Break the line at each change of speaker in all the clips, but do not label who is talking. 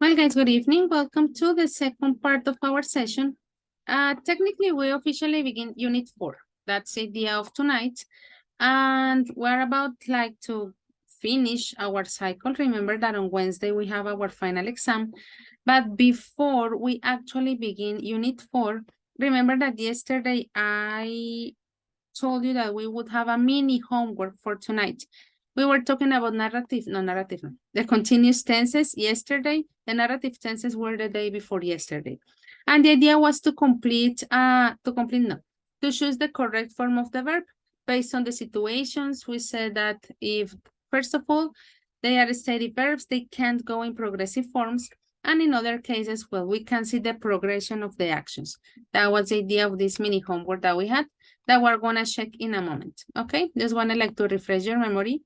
Well, guys, good evening. Welcome to the second part of our session. Technically, we officially begin Unit 4. That's the idea of tonight. And we're about to finish our cycle. Remember that on Wednesday, we have our final exam. But before we actually begin Unit 4, remember that yesterday I told you that we would have a mini homework for tonight. We were talking about the continuous tenses yesterday. The narrative tenses were the day before yesterday. And the idea was to choose the correct form of the verb based on the situations. We said that if, first of all, they are steady verbs, they can't go in progressive forms. And in other cases, well, we can see the progression of the actions. That was the idea of this mini homework that we had that we're gonna check in a moment, okay? Just wanna to refresh your memory.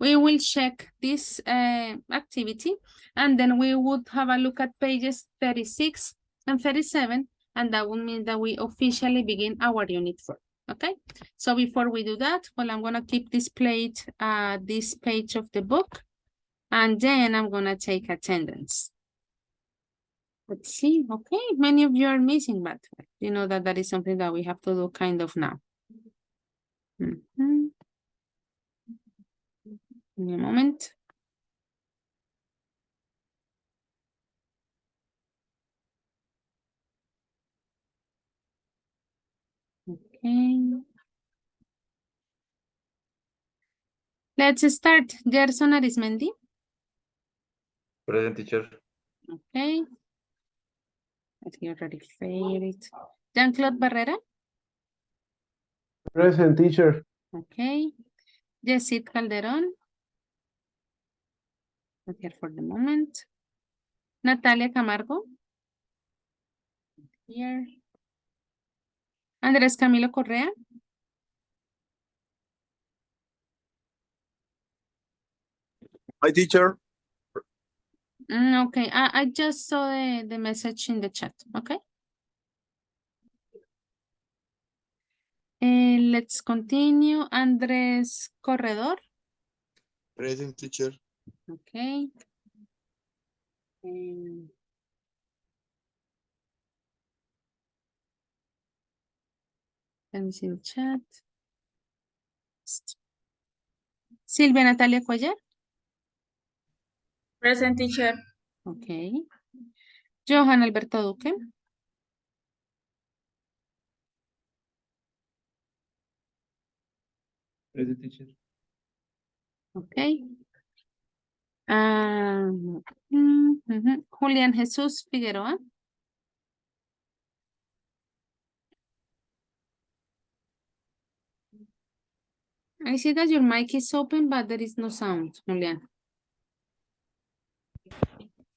We will check this activity, and then we would have a look at pages 36 and 37, and that would mean that we officially begin our Unit 4, okay? So before we do that, well, I'm gonna keep displayed this page of the book, and then I'm gonna take attendance. Let's see, okay, many of you are missing, but you know that is something that we have to do kind of now. Give me a moment. Okay. Let's start. Gerson Arismendi.
Present, teacher.
Okay. Let's get ready for it. Jean-Claude Barrera.
Present, teacher.
Okay. Yesid Calderon. Not here for the moment. Natalia Camargo. Here. Andrés Camilo Correa.
Hi, teacher.
Okay, I just saw the message in the chat, okay? Let's continue. Andrés Corredor.
Present, teacher.
Okay. Let me see the chat. Silvia Natalia Cuellar.
Present, teacher.
Okay. Johan Alberto Duque.
Present, teacher.
Okay. Julián Jesús Figueroa. I see that your mic is open, but there is no sound, Julián.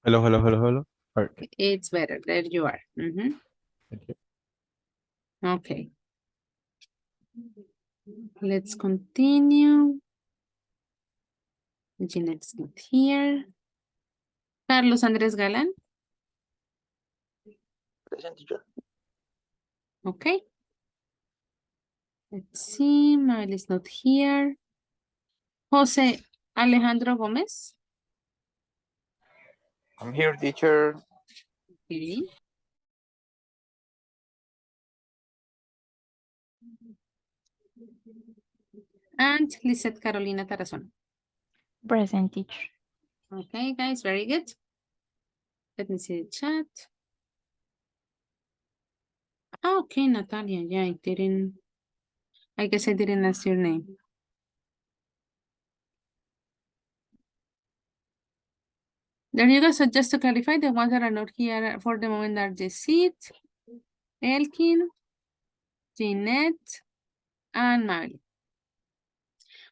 Hello, hello, hello, hello. All right.
It's better. There you are.
Thank you.
Okay. Let's continue. Jeanette's not here. Carlos Andrés Galán.
Present, teacher.
Okay. Let's see. Mael is not here. Jose Alejandro Gómez.
I'm here, teacher.
Okay. And Lisette Carolina Tarazona.
Present, teacher.
Okay, guys, very good. Let me see the chat. Okay, Natalia, yeah, I guess I didn't ask your name. There you go. So just to clarify, the ones that are not here for the moment are Jessit, Elkin, Jeanette, and Mary.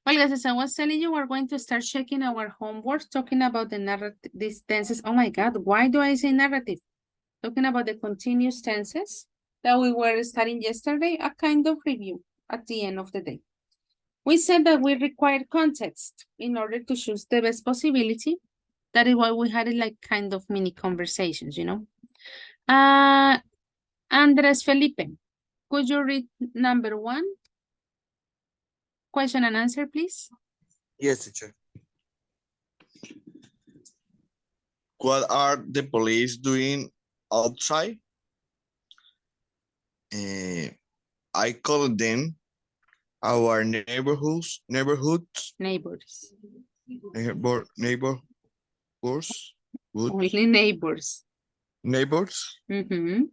Well, guys, as I was telling you, we're going to start checking our homework, talking about the narrative, these tenses. Oh my God, why do I say narrative? Talking about the continuous tenses that we were studying yesterday, a kind of review at the end of the day. We said that we require context in order to choose the best possibility. That is why we had it like kind of mini conversations, you know. Andres Felipe, could you read number 1? Question and answer, please.
Yes, teacher. What are the police doing outside? I call them our neighborhoods,
Neighbors.
neighbors,
Only neighbors.
neighbors
Mm-hmm.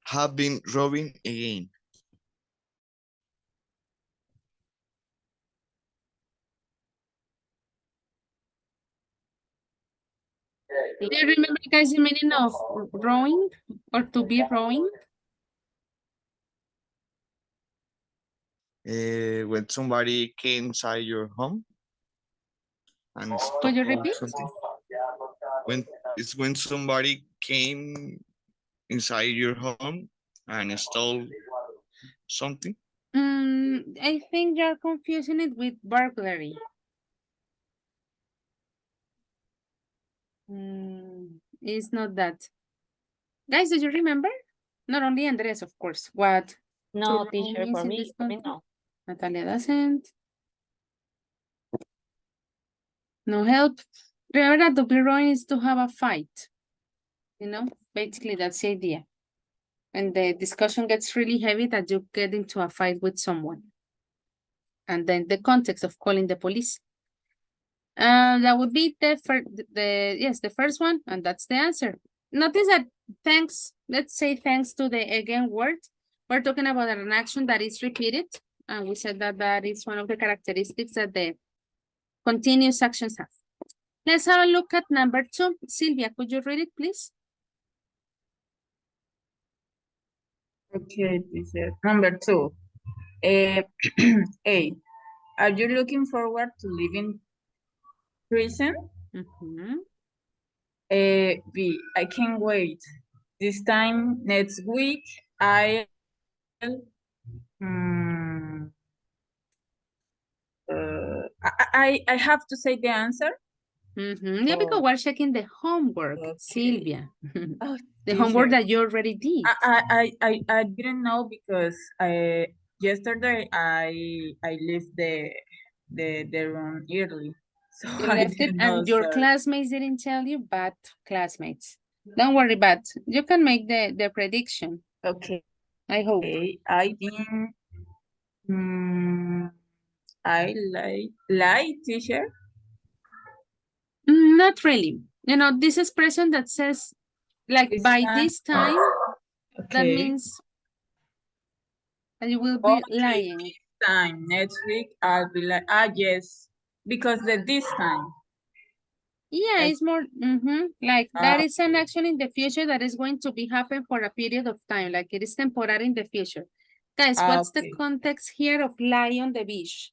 have been robbing again.
Do you remember, guys, the meaning of rowing or to be rowing?
When somebody came inside your home and
Could you
stole
repeat?
something. When somebody came inside your home and stole something.
I think you're confusing it with burglary. It's not that. Guys, do you remember? Not only Andres, of course. What
No,
to row
teacher,
means
for
in
me,
this
for me,
context?
no.
Natalia doesn't. No help. Remember that to be rowing is to have a fight. You know, basically that's the idea. And the discussion gets really heavy that you get into a fight with someone. And then the context of calling the police. That would be the first one, and that's the answer. Notice that thanks, let's say thanks to the again word, we're talking about an action that is repeated. And we said that that is one of the characteristics that the continuous actions have. Let's have a look at number 2. Sylvia, could you read it, please?
Okay, teacher. Number 2. A. Are you looking forward to leaving prison?
Mhm.
B. I can't wait. This time next week, I have to say the answer.
Yeah, because we're checking the homework,
Okay.
Sylvia.
Oh,
The homework
teacher.
that you already did.
I didn't know because yesterday I left the room early, so
You
I
left it
didn't know.
and your
Sorry.
classmates didn't tell you, but classmates. Don't worry, but you can make the prediction.
Okay.
I hope.
I think I like teacher.
Not really. You know, this expression that says like
This
by
time-
this time, that
Okay.
means that you will be lying.
This time next week I'll be like yes, because this time.
Yeah,
Like-
it's more like that is an action in the future that is going to be happen for a period of time, like it is temporary in the future. Guys, what's the
Okay.
context here of lie on the beach?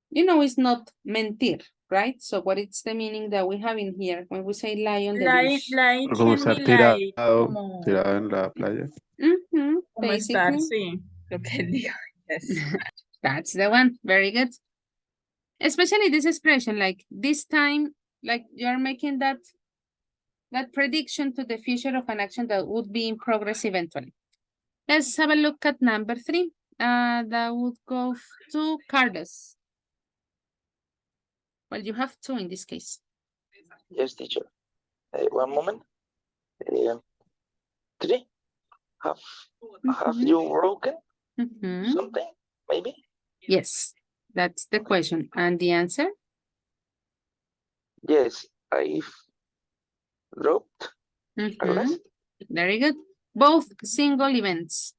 You know, it's not mentir, right? So what is the meaning that we have in here when we say lie on the beach?
Like
Como
can
estar
be
tirado,
like como,
tirado en la playa.
como estar,
Basically,
sí, lo que digo, yes.
that's the one. Very good. Especially this expression, like this time, like you're making that prediction to the future of an action that would be in progress eventually. Let's have a look at number 3. That would go to Carlos. Well, you have 2 in this case.
Yes, teacher. One moment. 3. Have you broken something? Maybe.
Yes, that's the question. And the answer?
Yes, I've dropped a glass.
Very good. Both single events.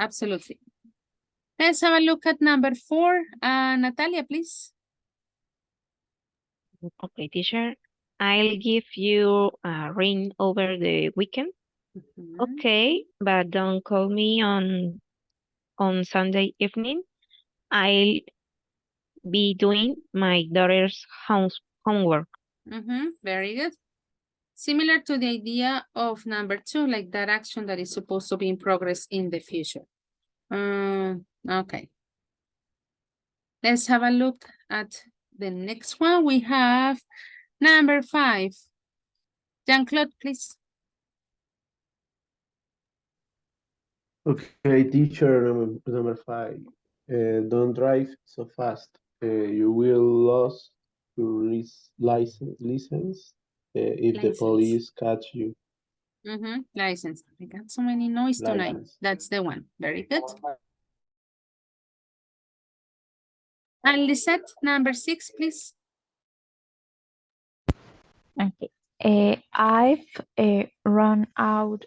Absolutely. Let's have a look at number 4. Natalia, please.
Okay, teacher. I'll give you a ring over the weekend. Okay, but don't call me on Sunday evening. I'll be doing my daughter's homework.
Very good. Similar to the idea of number 2, like that action that is supposed to be in progress in the future. Okay. Let's have a look at the next one. We have number 5. Jean-Claude, please.
Okay, teacher number 5. Don't drive so fast. You will lose your license if the
License.
police catch you.
License. We got so many noise tonight.
License.
That's the one. Very good. And Lisette, number 6, please.
Okay. I've run out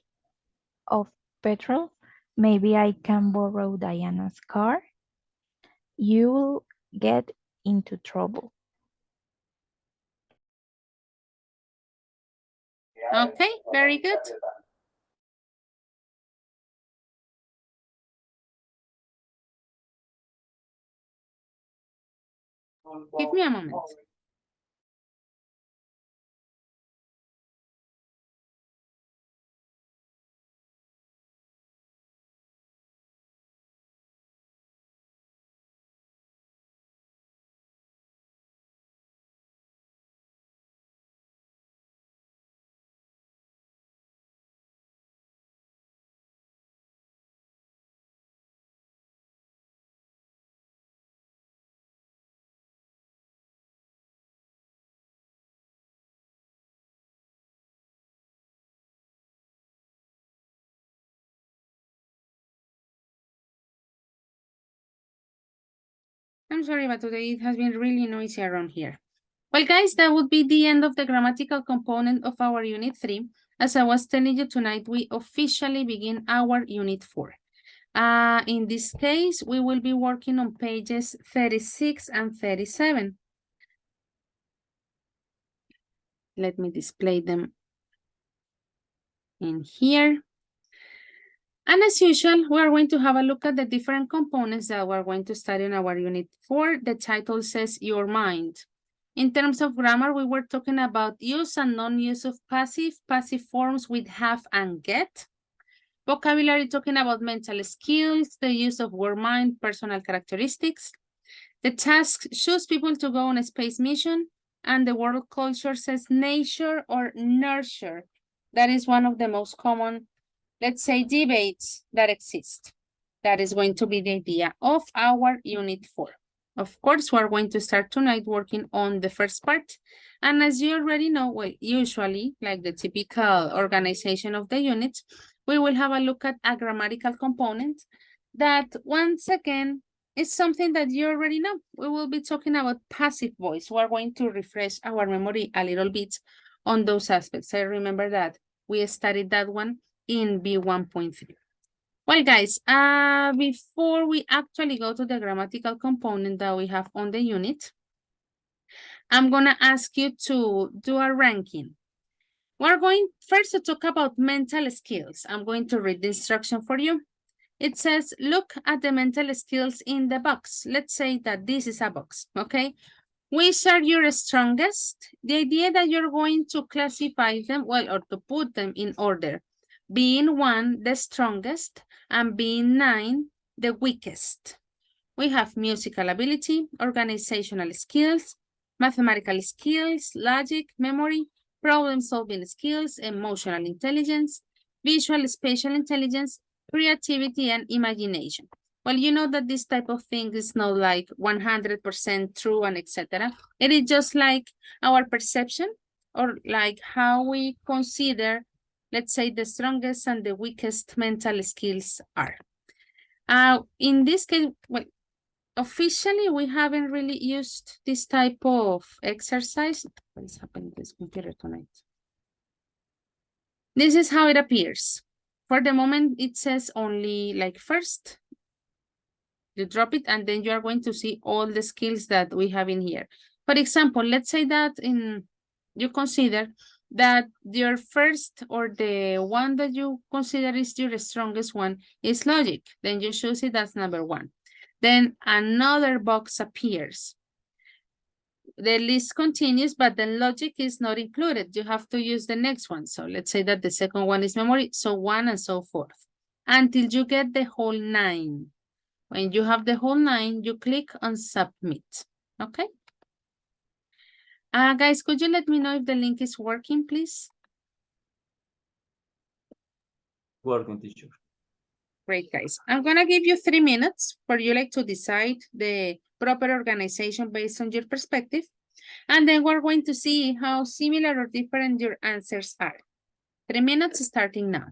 of petrol. Maybe I can borrow Diana's car. You'll get into trouble.
Okay, very good. Give me a moment. I'm sorry, but today it has been really noisy around here. Well, guys, that would be the end of the grammatical component of our Unit 3. As I was telling you tonight, we officially begin our Unit 4. In this case, we will be working on pages 36 and 37. Let me display them in here. And as usual, we are going to have a look at the different components that we're going to study in our Unit 4. The title says Your Mind. In terms of grammar, we were talking about use and non-use of passive forms with have and get. Vocabulary, talking about mental skills, the use of word mind, personal characteristics. The task shows people to go on a space mission, and the world culture says nature or nurture. That is one of the most common, let's say, debates that exist. That is going to be the idea of our Unit 4. Of course, we're going to start tonight working on the first part. And as you already know, well, usually, like the typical organization of the units, we will have a look at a grammatical component that, once again, is something that you already know. We will be talking about passive voice. We're going to refresh our memory a little bit on those aspects. I remember that we studied that one in B1.3. Well, guys, before we actually go to the grammatical component that we have on the unit, I'm going to ask you to do a ranking. We're going first to talk about mental skills. I'm going to read the instruction for you. It says, look at the mental skills in the box. Let's say that this is a box, okay? Which are your strongest? The idea that you're going to classify them, well, or to put them in order. Being 1, the strongest, and being 9, the weakest. We have musical ability, organizational skills, mathematical skills, logic, memory, problem-solving skills, emotional intelligence, visual spatial intelligence, creativity, and imagination. Well, you know that this type of thing is not like 100% true and etc. It is just like our perception or like how we consider, let's say, the strongest and the weakest mental skills are. In this case, well, officially, we haven't really used this type of exercise. What is happening to this computer tonight? This is how it appears. For the moment, it says only like first. You drop it, and then you are going to see all the skills that we have in here. For example, let's say that you consider that your first or the one that you consider is your strongest one is logic. Then you choose it as number 1. Then another box appears. The list continues, but the logic is not included. You have to use the next one. So let's say that the second one is memory, so 1 and so forth, until you get the whole 9. When you have the whole 9, you click on submit, okay? Guys, could you let me know if the link is working, please?
Working, teacher.
Great, guys. I'm gonna give you 3 minutes for you like to decide the proper organization based on your perspective. And then we're going to see how similar or different your answers are. 3 minutes starting now.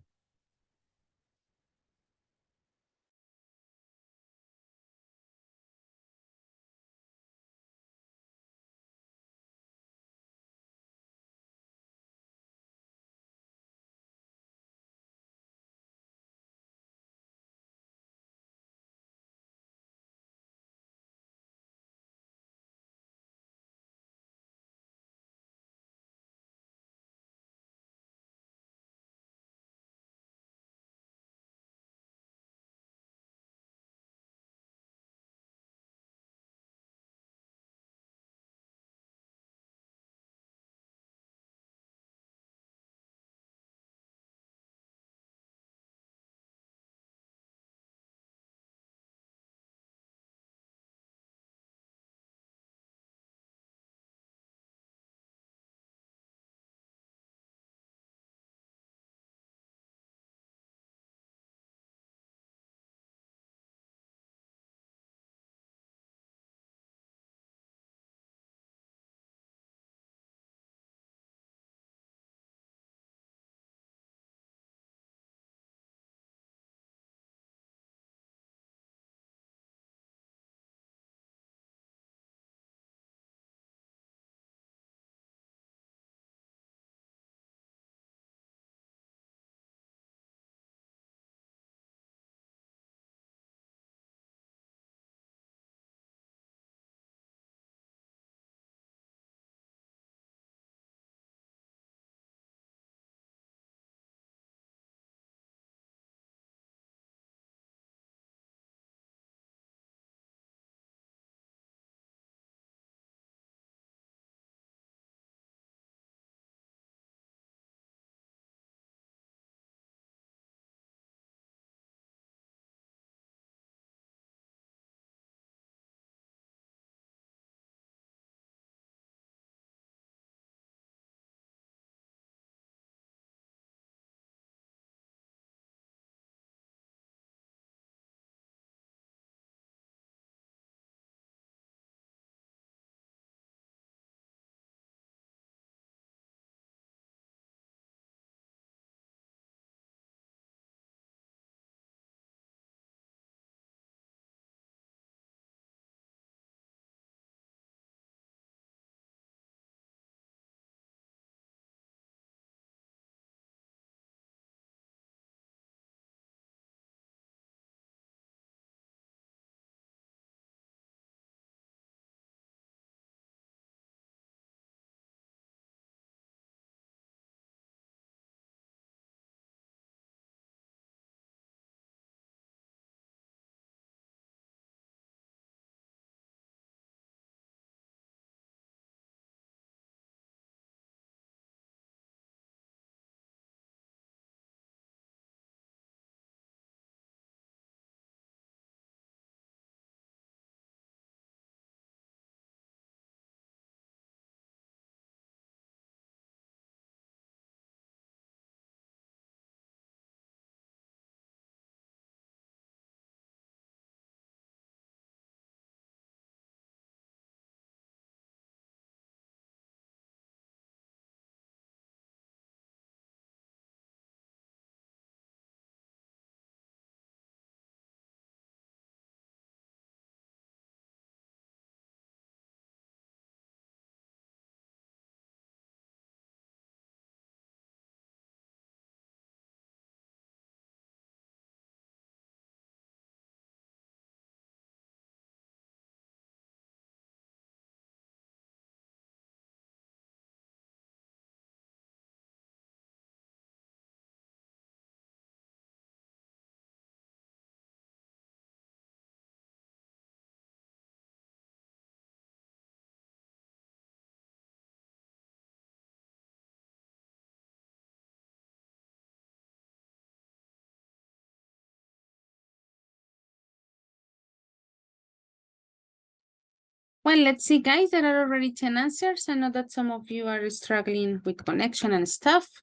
Well, let's see, guys. There are already 10 answers. I know that some of you are struggling with connection and stuff.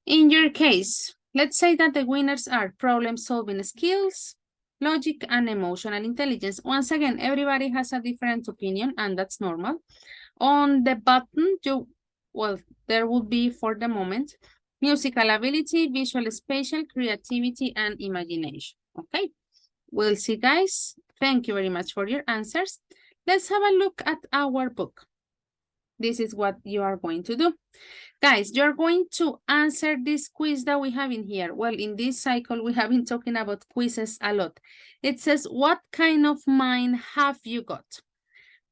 In your case, Let's say that the winners are problem-solving skills, logic, and emotional intelligence. Once again, everybody has a different opinion, and that's normal. On the button, there would be, for the moment, musical ability, visual, spatial, creativity, and imagination. Okay, we'll see, guys. Thank you very much for your answers. Let's have a look at our book. This is what you are going to do. Guys, you're going to answer this quiz that we have in here. Well, in this cycle, we have been talking about quizzes a lot. It says, what kind of mind have you got?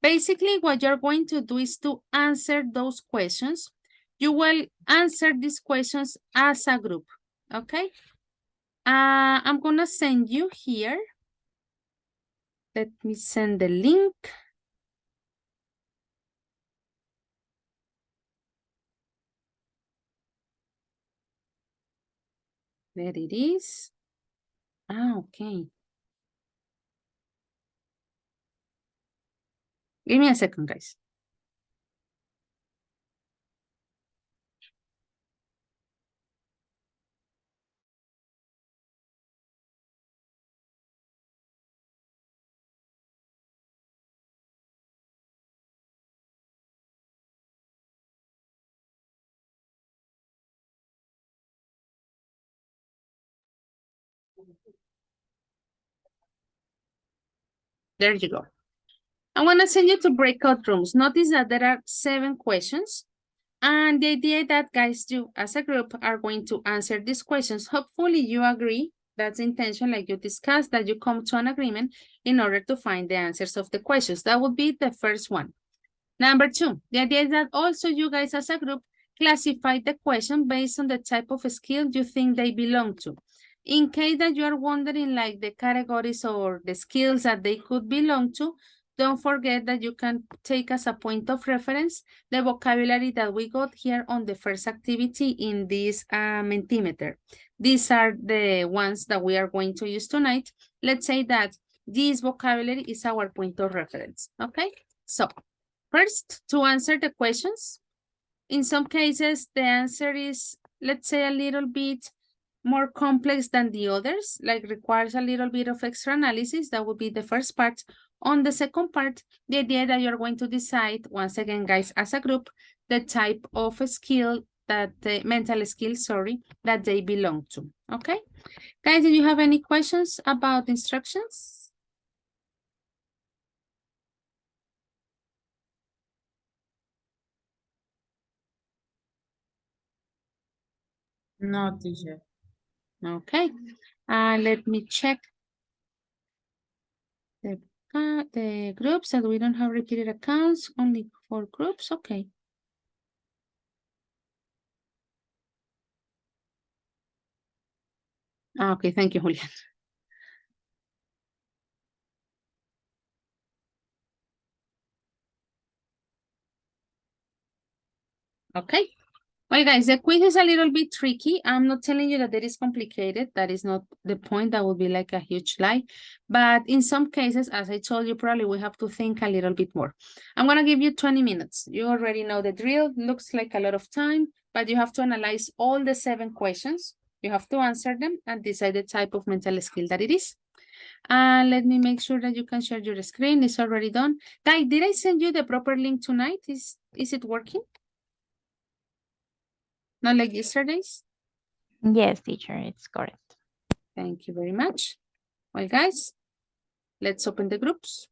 Basically, what you're going to do is to answer those questions. You will answer these questions as a group, okay? I'm gonna send you here. Let me send the link. There it is. Okay. Give me a second, guys. There you go. I want to send you to breakout rooms. Notice that there are 7 questions. And the idea that, guys, you as a group are going to answer these questions. Hopefully you agree. That's the intention, like you discussed, that you come to an agreement in order to find the answers of the questions. That would be the first one. Number 2, the idea is that also you guys as a group classify the question based on the type of skill you think they belong to. In case that you are wondering like the categories or the skills that they could belong to, don't forget that you can take as a point of reference the vocabulary that we got here on the first activity in this Mentimeter. These are the ones that we are going to use tonight. Let's say that this vocabulary is our point of reference, okay? So first, to answer the questions, in some cases, the answer is, let's say, a little bit more complex than the others, like requires a little bit of extra analysis. That would be the first part. On the second part, the idea that you're going to decide, once again, guys, as a group, the type of skill that the mental skill, sorry, that they belong to. Okay, guys, do you have any questions about instructions?
No, teacher.
Okay, let me check the groups that we don't have repeated accounts, only 4 groups. Okay. Okay, thank you, Julian. Okay. Well, guys, the quiz is a little bit tricky. I'm not telling you that it is complicated. That is not the point. That would be like a huge lie. But in some cases, as I told you, probably we have to think a little bit more. I'm going to give you 20 minutes. You already know the drill. Looks like a lot of time, but you have to analyze all the 7 questions. You have to answer them and decide the type of mental skill that it is. Let me make sure that you can share your screen. It's already done. Guy, did I send you the proper link tonight? Is it working? Not like yesterday's?
Yes, teacher, it's correct.
Thank you very much. Well, guys, let's open the groups.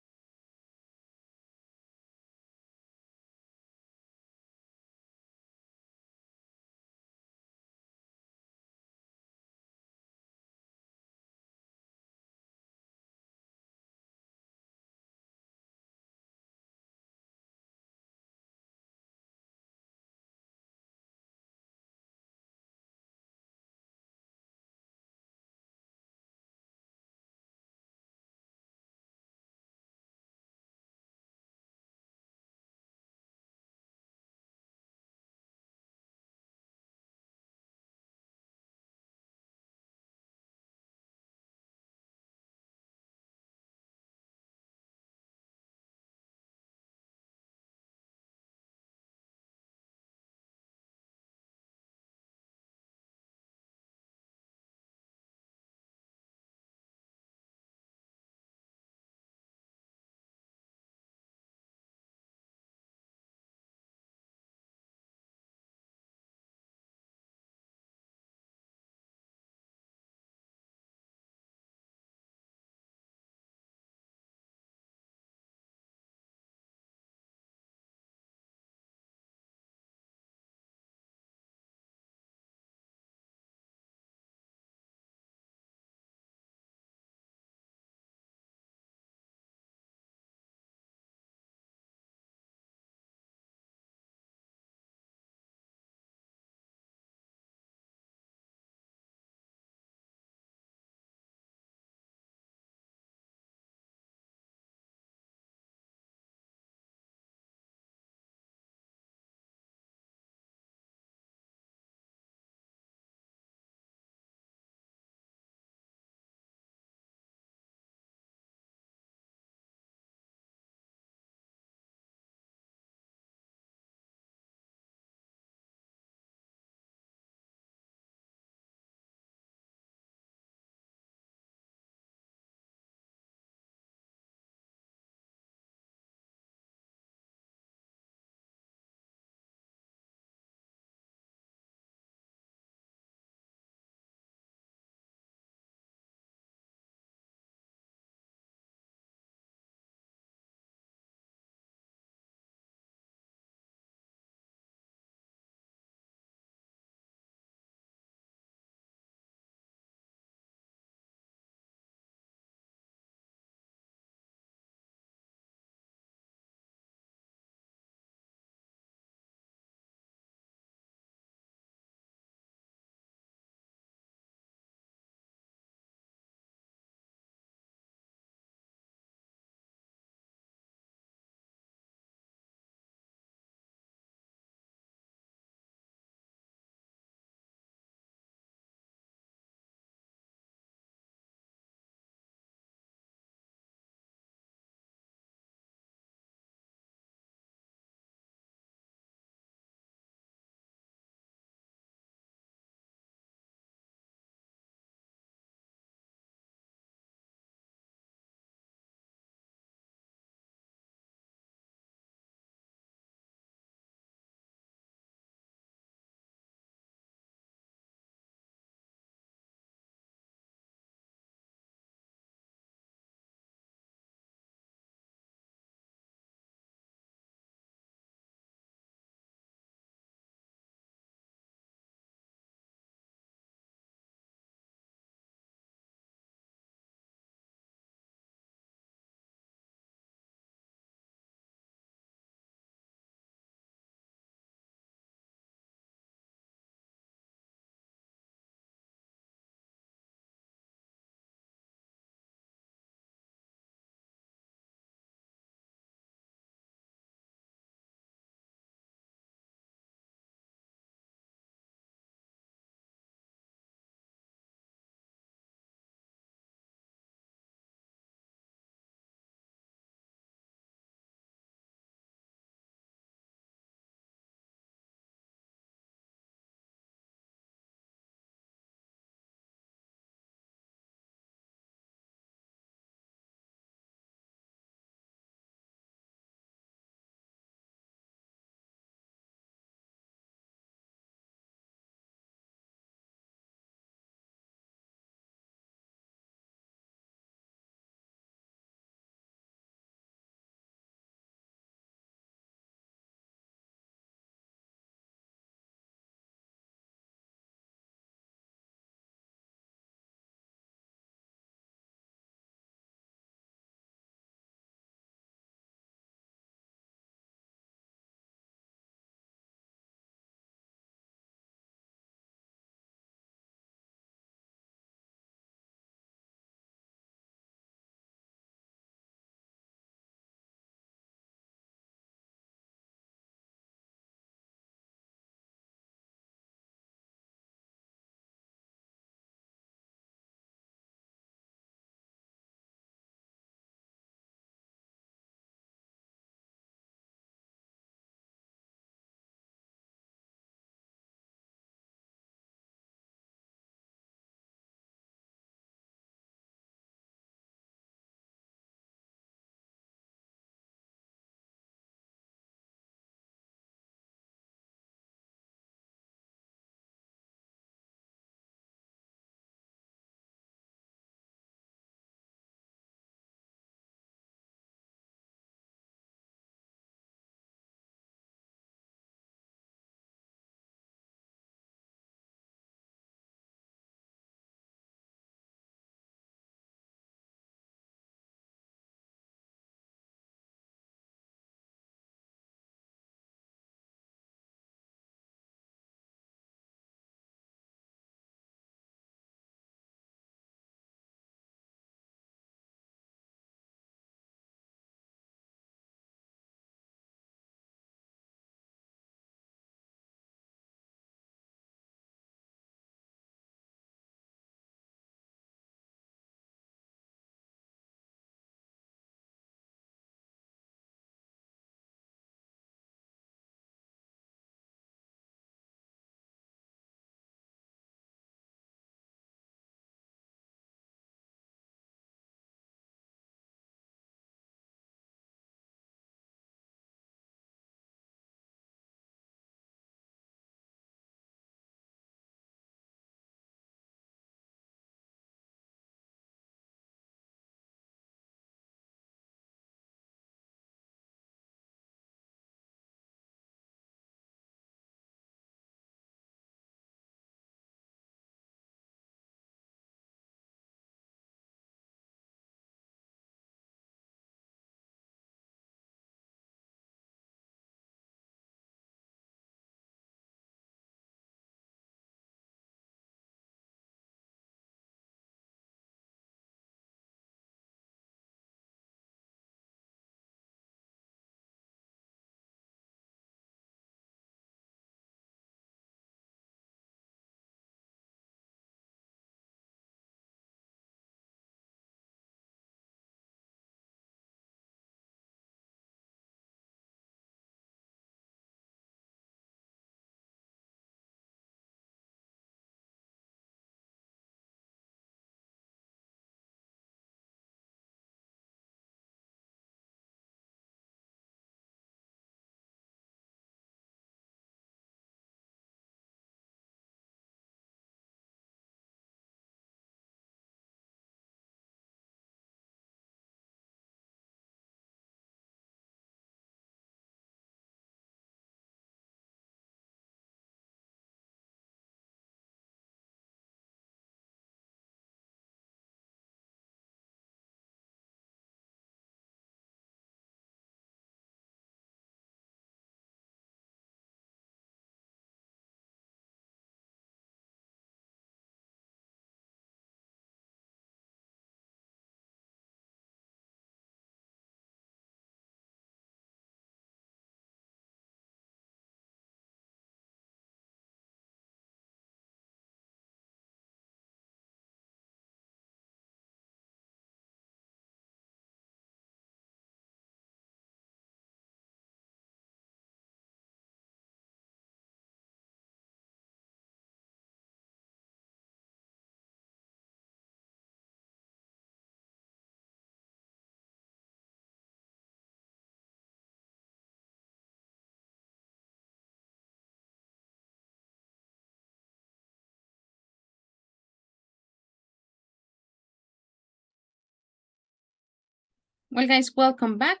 Well, guys, welcome back.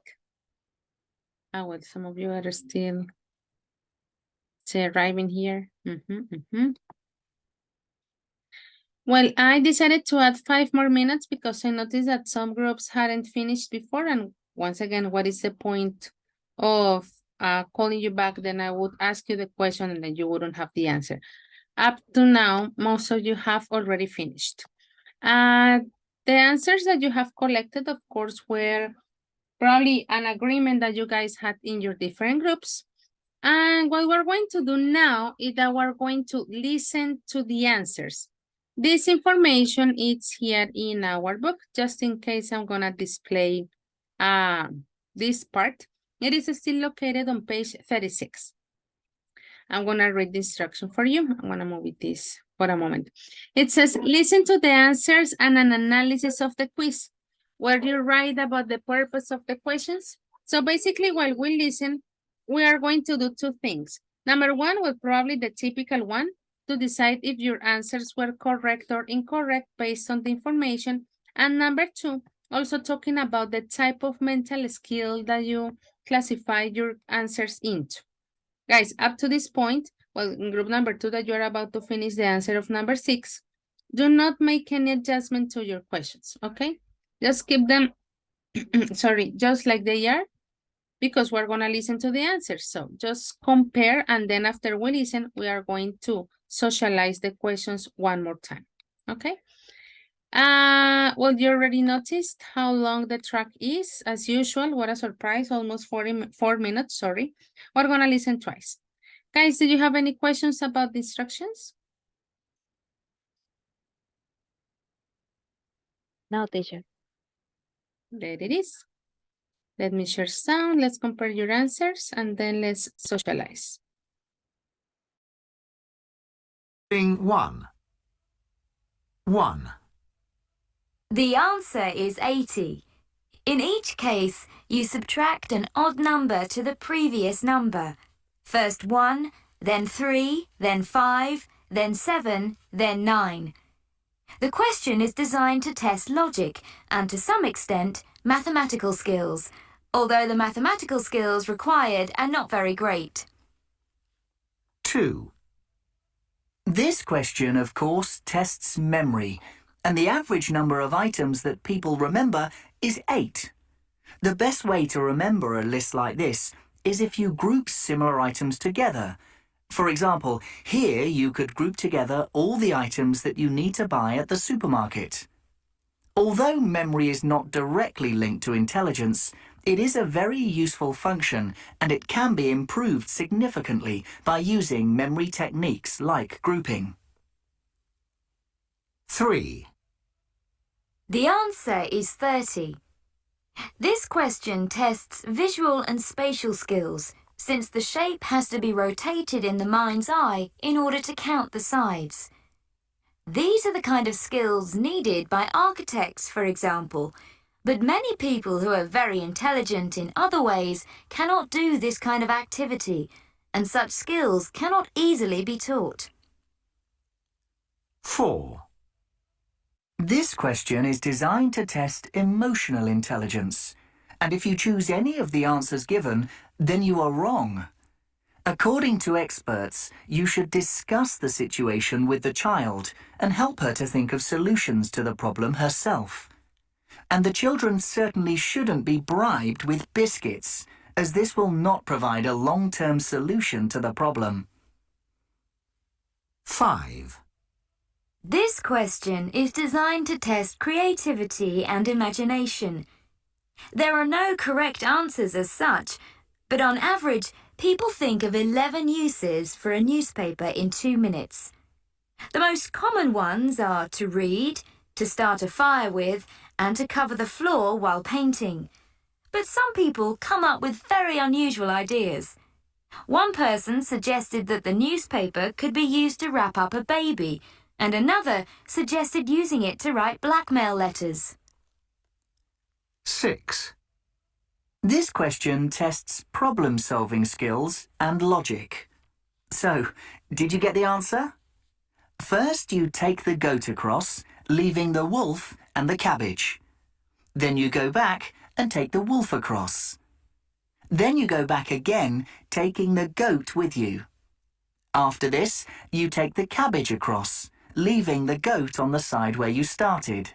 Well, some of you are still arriving here. Well, I decided to add 5 more minutes because I noticed that some groups hadn't finished before. And once again, what is the point of calling you back? Then I would ask you the question and then you wouldn't have the answer. Up to now, most of you have already finished. The answers that you have collected, of course, were probably an agreement that you guys had in your different groups. And what we're going to do now is that we're going to listen to the answers. This information is here in our book, just in case I'm gonna display this part. It is still located on page 36. I'm gonna read the instruction for you. I'm gonna move with this for a moment. It says, listen to the answers and an analysis of the quiz. Were you right about the purpose of the questions? So basically, while we listen, we are going to do 2 things. Number 1 was probably the typical one, to decide if your answers were correct or incorrect based on the information. And number 2, also talking about the type of mental skill that you classify your answers into. Guys, up to this point, well, in group number 2 that you're about to finish the answer of number 6, do not make any adjustment to your questions, okay? Just keep them, sorry, just like they are, because we're gonna listen to the answers. So just compare, and then after we listen, we are going to socialize the questions one more time, okay? Well, you already noticed how long the track is. As usual, what a surprise, almost 4 minutes, sorry. We're gonna listen twice. Guys, do you have any questions about the instructions?
No, teacher.
There it is. Let me share sound. Let's compare your answers and then let's socialize.
Thing 1. 1.
The answer is 80. In each case, you subtract an odd number to the previous number. First 1, then 3, then 5, then 7, then 9. The question is designed to test logic and, to some extent, mathematical skills, although the mathematical skills required are not very great.
2. This question, of course, tests memory, and the average number of items that people remember is 8. The best way to remember a list like this is if you group similar items together. For example, here you could group together all the items that you need to buy at the supermarket. Although memory is not directly linked to intelligence, it is a very useful function, and it can be improved significantly by using memory techniques like grouping. 3.
The answer is 30. This question tests visual and spatial skills, since the shape has to be rotated in the mind's eye in order to count the sides. These are the kind of skills needed by architects, for example, but many people who are very intelligent in other ways cannot do this kind of activity, and such skills cannot easily be taught.
4. This question is designed to test emotional intelligence, and if you choose any of the answers given, then you are wrong. According to experts, you should discuss the situation with the child and help her to think of solutions to the problem herself. And the children certainly shouldn't be bribed with biscuits, as this will not provide a long-term solution to the problem. 5.
This question is designed to test creativity and imagination. There are no correct answers as such, but on average, people think of 11 uses for a newspaper in 2 minutes. The most common ones are to read, to start a fire with, and to cover the floor while painting. But some people come up with very unusual ideas. One person suggested that the newspaper could be used to wrap up a baby, and another suggested using it to write blackmail letters.
6. This question tests problem-solving skills and logic. So, did you get the answer? First, you take the goat across, leaving the wolf and the cabbage. Then you go back and take the wolf across. Then you go back again, taking the goat with you. After this, you take the cabbage across, leaving the goat on the side where you started.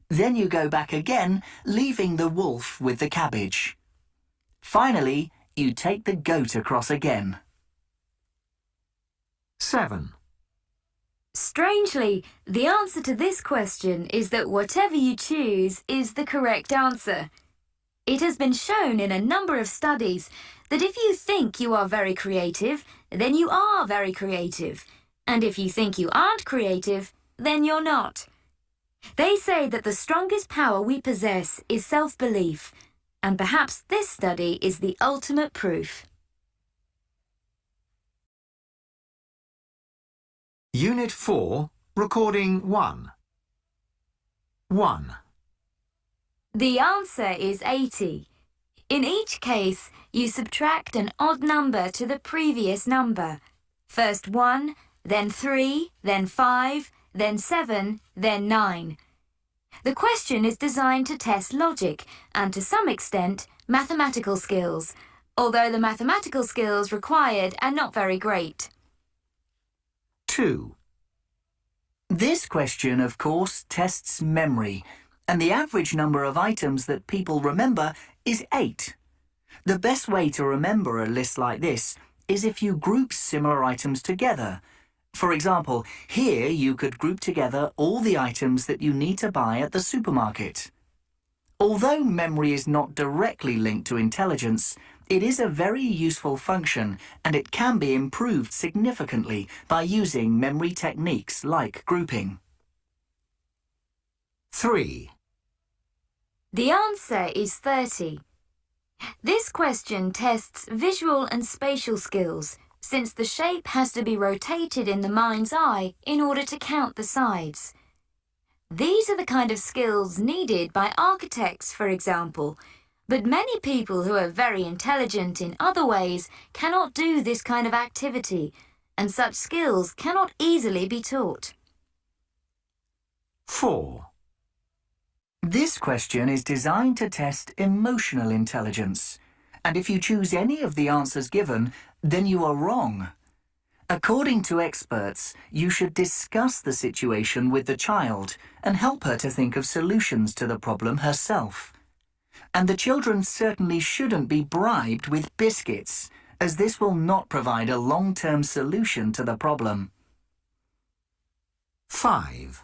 Then you go back again, leaving the wolf with the cabbage. Finally, you take the goat across again.
7.
Strangely, the answer to this question is that whatever you choose is the correct answer. It has been shown in a number of studies that if you think you are very creative, then you are very creative. And if you think you aren't creative, then you're not. They say that the strongest power we possess is self-belief, and perhaps this study is the ultimate proof.
Unit 4, Recording 1. 1.
The answer is 80. In each case, you subtract an odd number to the previous number. First 1, then 3, then 5, then 7, then 9. The question is designed to test logic and, to some extent, mathematical skills, although the mathematical skills required are not very great.
2.
This question, of course, tests memory, and the average number of items that people remember is 8. The best way to remember a list like this is if you group similar items together. For example, here you could group together all the items that you need to buy at the supermarket. Although memory is not directly linked to intelligence, it is a very useful function, and it can be improved significantly by using memory techniques like grouping.
3.
The answer is 30. This question tests visual and spatial skills, since the shape has to be rotated in the mind's eye in order to count the sides. These are the kind of skills needed by architects, for example, but many people who are very intelligent in other ways cannot do this kind of activity, and such skills cannot easily be taught.
4.
This question is designed to test emotional intelligence, and if you choose any of the answers given, then you are wrong. According to experts, you should discuss the situation with the child and help her to think of solutions to the problem herself. And the children certainly shouldn't be bribed with biscuits, as this will not provide a long-term solution to the problem.
5.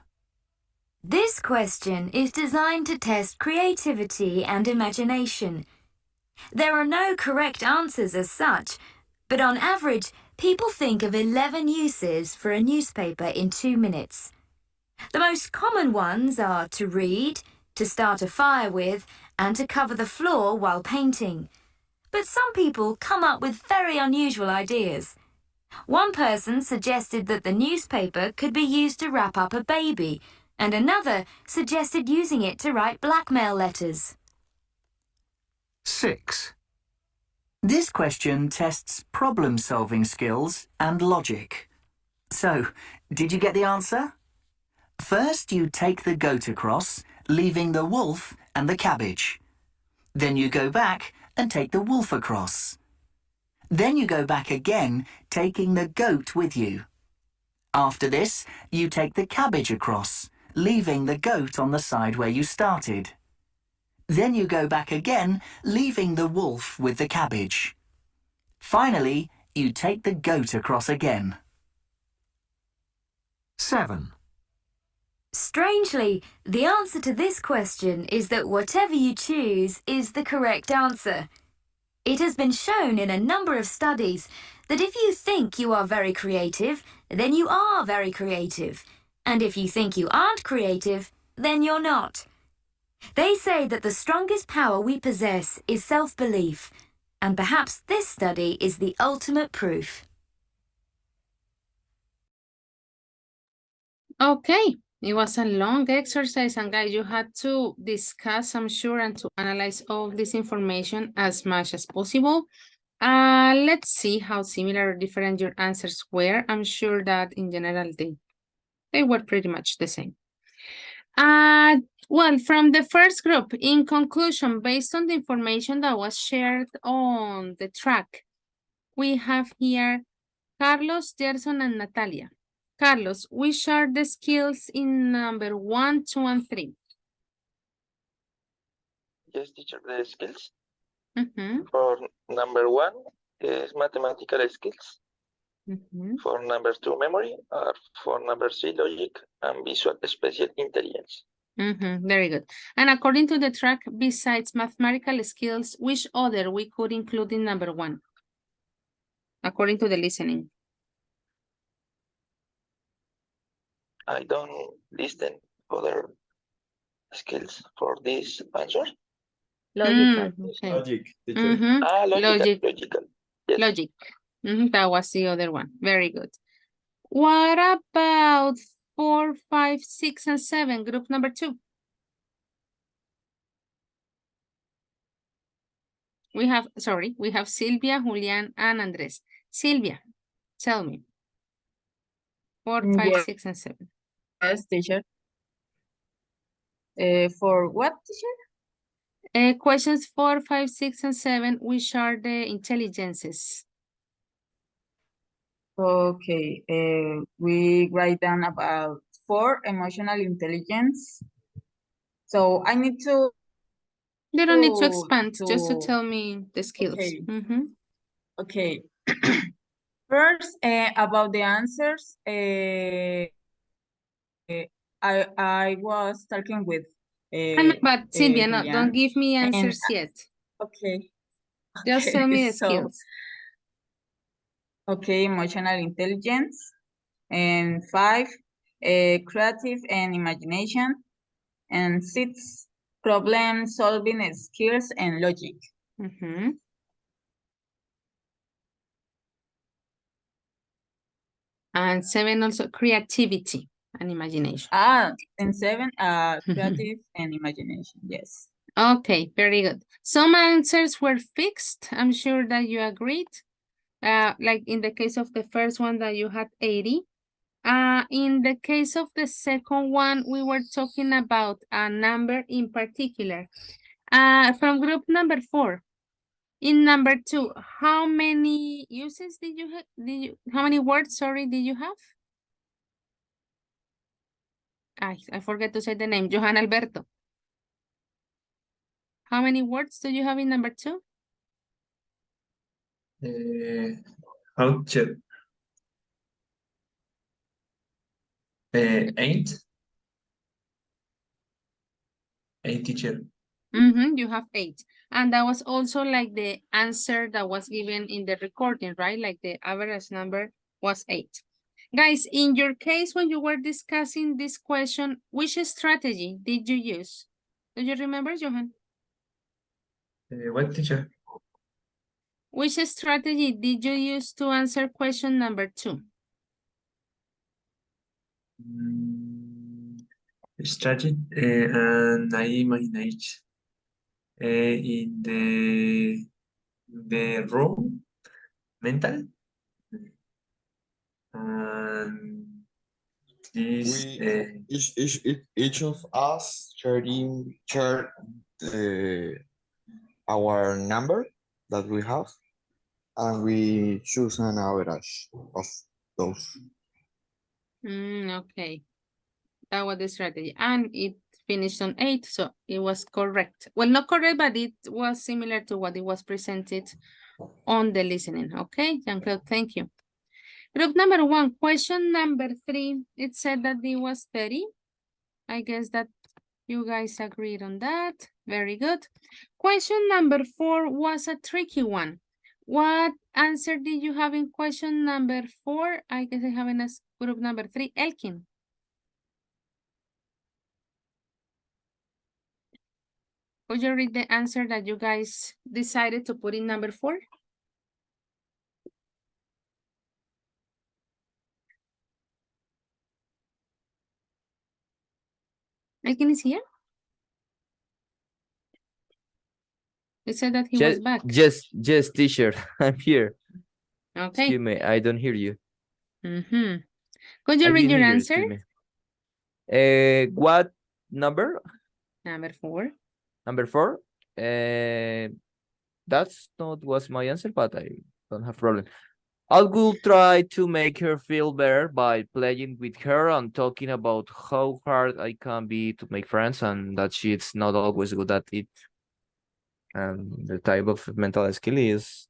This question is designed to test creativity and imagination. There are no correct answers as such, but on average, people think of 11 uses for a newspaper in 2 minutes. The most common ones are to read, to start a fire with, and to cover the floor while painting. But some people come up with very unusual ideas. One person suggested that the newspaper could be used to wrap up a baby, and another suggested using it to write blackmail letters.
6.
This question tests problem-solving skills and logic. So, did you get the answer? First, you take the goat across, leaving the wolf and the cabbage. Then you go back and take the wolf across. Then you go back again, taking the goat with you. After this, you take the cabbage across, leaving the goat on the side where you started. Then you go back again, leaving the wolf with the cabbage. Finally, you take the goat across again.
7.
Strangely, the answer to this question is that whatever you choose is the correct answer. It has been shown in a number of studies that if you think you are very creative, then you are very creative. And if you think you aren't creative, then you're not. They say that the strongest power we possess is self-belief, and perhaps this study is the ultimate proof.
Okay, it was a long exercise, and guys, you had to discuss, I'm sure, and to analyze all this information as much as possible. Let's see how similar or different your answers were. I'm sure that in general they were pretty much the same. Well, from the first group, in conclusion, based on the information that was shared on the track, we have here Carlos, Gerson, and Natalia. Carlos, which are the skills in number 1, 2, and 3?
Yes, teacher, the skills.
Mm-hmm.
For number 1 is mathematical skills.
Mm-hmm.
For number 2, memory. Or for number 3, logic and visual spatial intelligence.
Mm-hmm. Very good. And according to the track, besides mathematical skills, which other we could include in number 1? According to the listening.
I don't listen other skills for this answer.
Logical.
Okay.
Logic, teacher.
Mm-hmm.
Logical. Yes.
Logic. That was the other one. Very good. What about 4, 5, 6, and 7, group number 2? We have Silvia, Julian, and Andres. Silvia, tell me. 4, 5,
Yes.
6, and 7.
Yes, teacher. For what, teacher?
Questions 4, 5, 6, and 7, which are the intelligences?
Okay, we write down about 4 emotional intelligence. So I need to.
You don't need to expand, just to tell me the skills.
Okay.
Mm-hmm.
Okay. First, about the answers, I was talking with.
But Silvia, no,
Julian,
don't give me answers yet.
Okay.
Just tell me the
So,
skills.
Okay, emotional intelligence. And 5, creative and imagination. And 6, problem solving skills and logic.
Mm-hmm. And 7 also creativity and imagination.
And 7, creative and imagination. Yes.
Okay, very good. Some answers were fixed. I'm sure that you agreed. Like in the case of the first one that you had 80. In the case of the second one, we were talking about a number in particular. From group number 4. In number 2, how many uses did you have? How many words, sorry, did you have? I forget to say the name, Johan Alberto. How many words do you have in number 2?
Teacher. 8. 8, teacher.
Mm-hmm, you have 8. And that was also like the answer that was given in the recording, right? Like the average number was 8. Guys, in your case, when you were discussing this question, which strategy did you use? Do you remember, Johan?
What, teacher?
Which strategy did you use to answer question number 2?
Strategy and I imagine in the room mental and this
Each of us share our number that we have, and we choose an average of those.
Okay. That was the strategy. And it finished on 8, so it was correct. Well, not correct, but it was similar to what it was presented on the listening. Okay, Jean-Claude, thank you. Group number 1, question number 3. It said that it was 30. I guess that you guys agreed on that. Very good. Question number 4 was a tricky one. What answer did you have in question number 4? I guess I have in group number 3, Elkin. Could you read the answer that you guys decided to put in number 4? Elkin is here? He said that he was back.
Yes, teacher, I'm here.
Okay.
Excuse me, I don't hear you.
Mm-hmm. Could you read your answer?
What number?
Number 4.
Number 4? That's not was my answer, but I don't have problem. I will try to make her feel better by playing with her and talking about how hard I can be to make friends and that she's not always good at it. And the type of mental skill is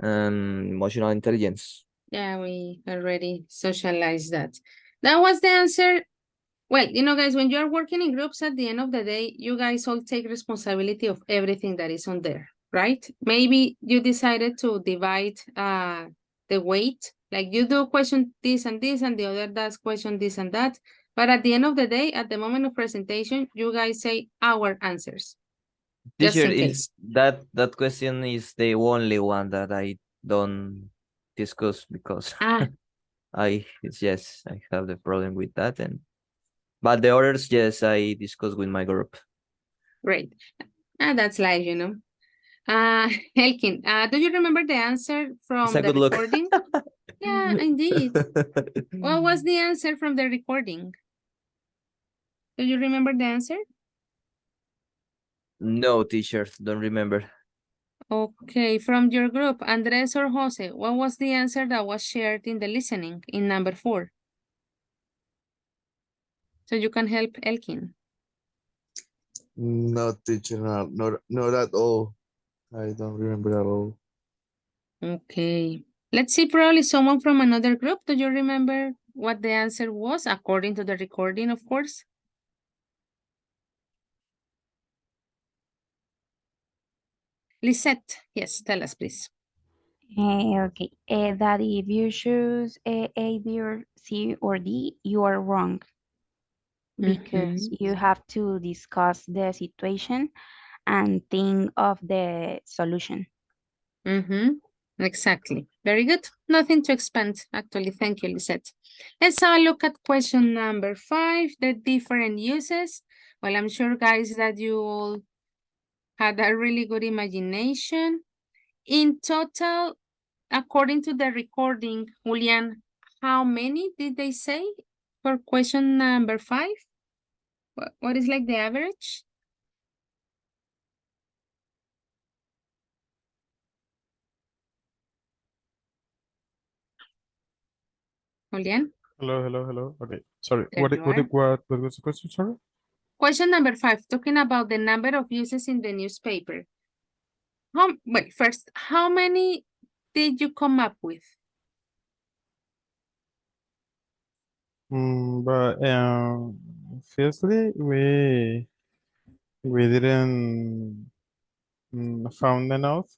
emotional intelligence.
Yeah, we already socialized that. That was the answer. Well, guys, when you are working in groups, at the end of the day, you guys all take responsibility of everything that is on there, right? Maybe you decided to divide the weight, like you do question this, and the other does question this and that. But at the end of the day, at the moment of presentation, you guys say our answers. Just
Teacher,
in
is
case.
that question is the only one that I don't discuss because yes, I have the problem with that but the others, yes, I discuss with my group.
Great. That's life, Elkin, do you remember the answer
It's
from
a
the
good look.
recording? Yeah, indeed. What was the answer from the recording? Do you remember the answer?
No, teacher, don't remember.
Okay, from your group, Andres or Jose, what was the answer that was shared in the listening in number 4? So you can help Elkin.
No, teacher, not at all. I don't remember at all.
Okay. Let's see, probably someone from another group. Do you remember what the answer was according to the recording, of course? Lisette, yes, tell us, please.
Okay, that if you choose A, B, or C, or D, you are wrong because you have to discuss the situation and think of the solution.
Exactly. Very good. Nothing to expand, actually. Thank you, Lisette. Let's have a look at question number 5, the different uses. Well, I'm sure, guys, that you all had a really good imagination. In total, according to the recording, Julian, how many did they say for question number 5? What is like the average? Julian?
Hello. Okay, sorry.
There you are.
What was the question? Sorry.
Question number 5, talking about the number of uses in the newspaper. First, how many did you come up with?
But firstly, we didn't found enough,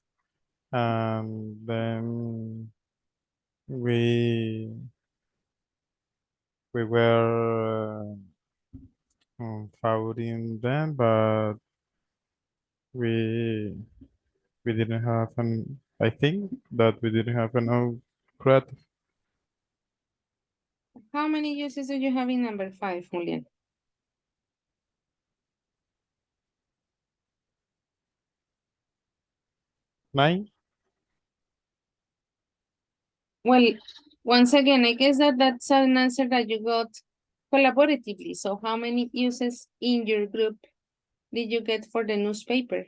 and then we were finding them, but we didn't have an. I think that we didn't have enough creative.
How many uses do you have in number 5, Julian?
Nine.
Well, once again, I guess that's an answer that you got collaboratively. So how many uses in your group did you get for the newspaper?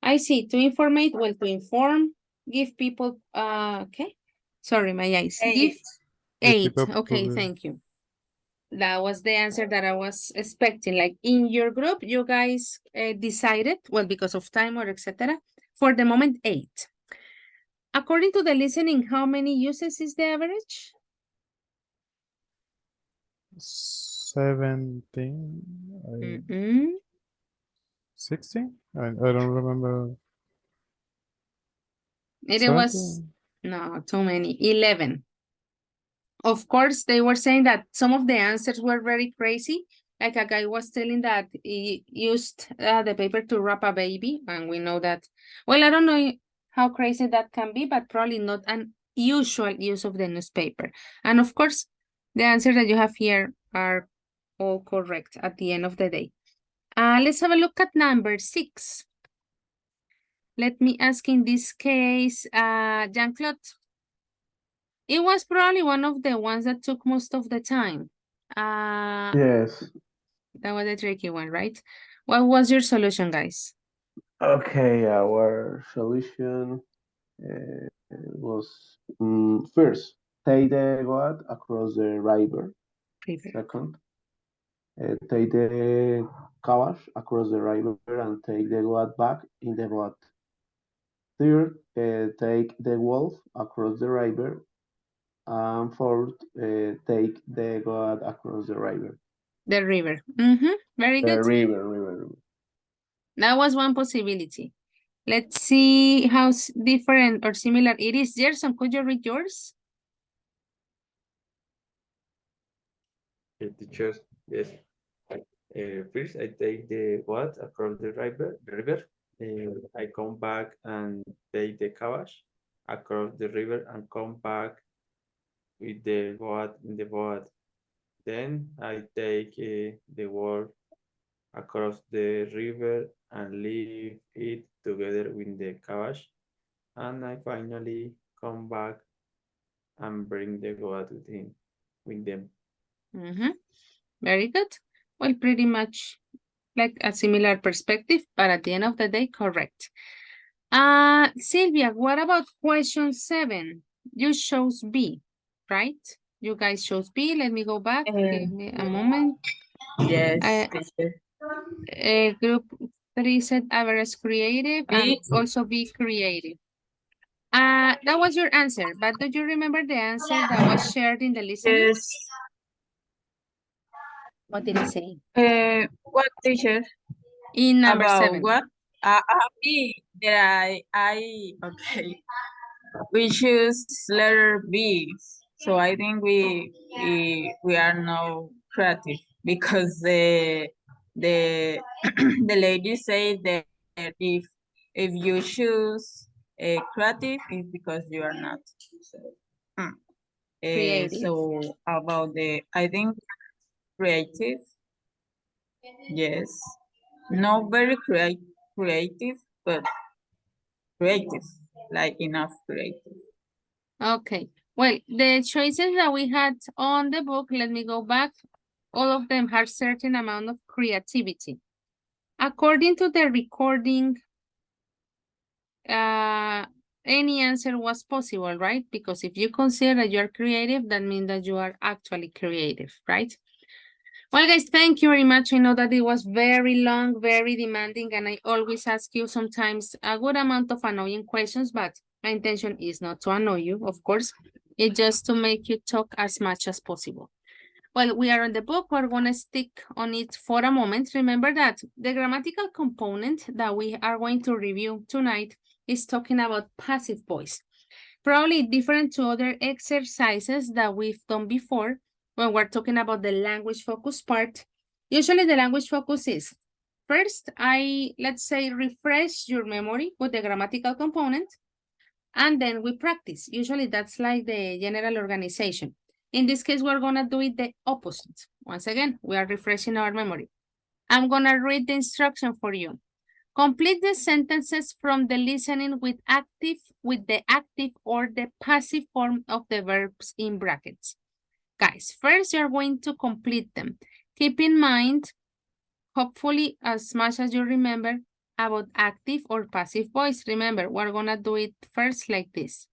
I see, to informate, well, to inform, give people, okay. Sorry, my eyes. Give 8, okay, thank you. That was the answer that I was expecting. Like in your group, you guys decided, well, because of time or etc., for the moment 8. According to the listening, how many uses is the average?
17. 16? I don't remember.
It
17?
was, no, too many, 11. Of course, they were saying that some of the answers were very crazy. Like a guy was telling that he used the paper to wrap a baby. And we know that, well, I don't know how crazy that can be, but probably not an usual use of the newspaper. And of course, the answers that you have here are all correct at the end of the day. Let's have a look at number 6. Let me ask in this case, Jean-Claude. It was probably one of the ones that took most of the time.
Yes.
That was a tricky one, right? What was your solution, guys?
Okay, our solution was first, take the goat across the river.
River.
Second, take the cabbage across the river and take the goat back in the boat. Third, take the wolf across the river. And fourth, take the goat across the river.
The river. Very good.
River.
That was one possibility. Let's see how different or similar it is. Gerson, could you read yours?
Teachers, yes. First, I take the what across the river. I come back and take the cabbage across the river and come back with the boat in the boat. Then I take the wolf across the river and leave it together with the cabbage. And I finally come back and bring the goat with them.
Very good. Well, pretty much like a similar perspective, but at the end of the day, correct. Sylvia, what about question 7? You chose B, right? You guys chose B. Let me go back. Give me a moment.
Yes, teacher.
Group 3 said average creative and also be creative. That was your answer, but do you remember the answer that was shared in the listening?
Yes.
What did it say?
What, teacher?
In number
About
7.
what? B. That okay. We choose letter B. So I think we are now creative because the the lady said that if you choose creative, it's because you are not. So,
Creative.
so about I think creative. Yes, not very creative, but creative, like enough creative.
Okay. Well, the choices that we had on the book, let me go back. All of them have certain amount of creativity. According to the recording, any answer was possible, right? Because if you consider that you're creative, that means that you are actually creative, right? Well, guys, thank you very much. I know that it was very long, very demanding, and I always ask you sometimes a good amount of annoying questions, but my intention is not to annoy you, of course. It's just to make you talk as much as possible. Well, we are on the book. We're going to stick on it for a moment. Remember that the grammatical component that we are going to review tonight is talking about passive voice. Probably different to other exercises that we've done before when we're talking about the language focus part. Usually the language focus is first, let's say, refresh your memory with the grammatical component, and then we practice. Usually that's like the general organization. In this case, we're going to do it the opposite. Once again, we are refreshing our memory. I'm going to read the instruction for you. Complete the sentences from the listening with the active or the passive form of the verbs in brackets. Guys, first you're going to complete them. Keep in mind, hopefully as much as you remember, about active or passive voice. Remember, we're going to do it first like this.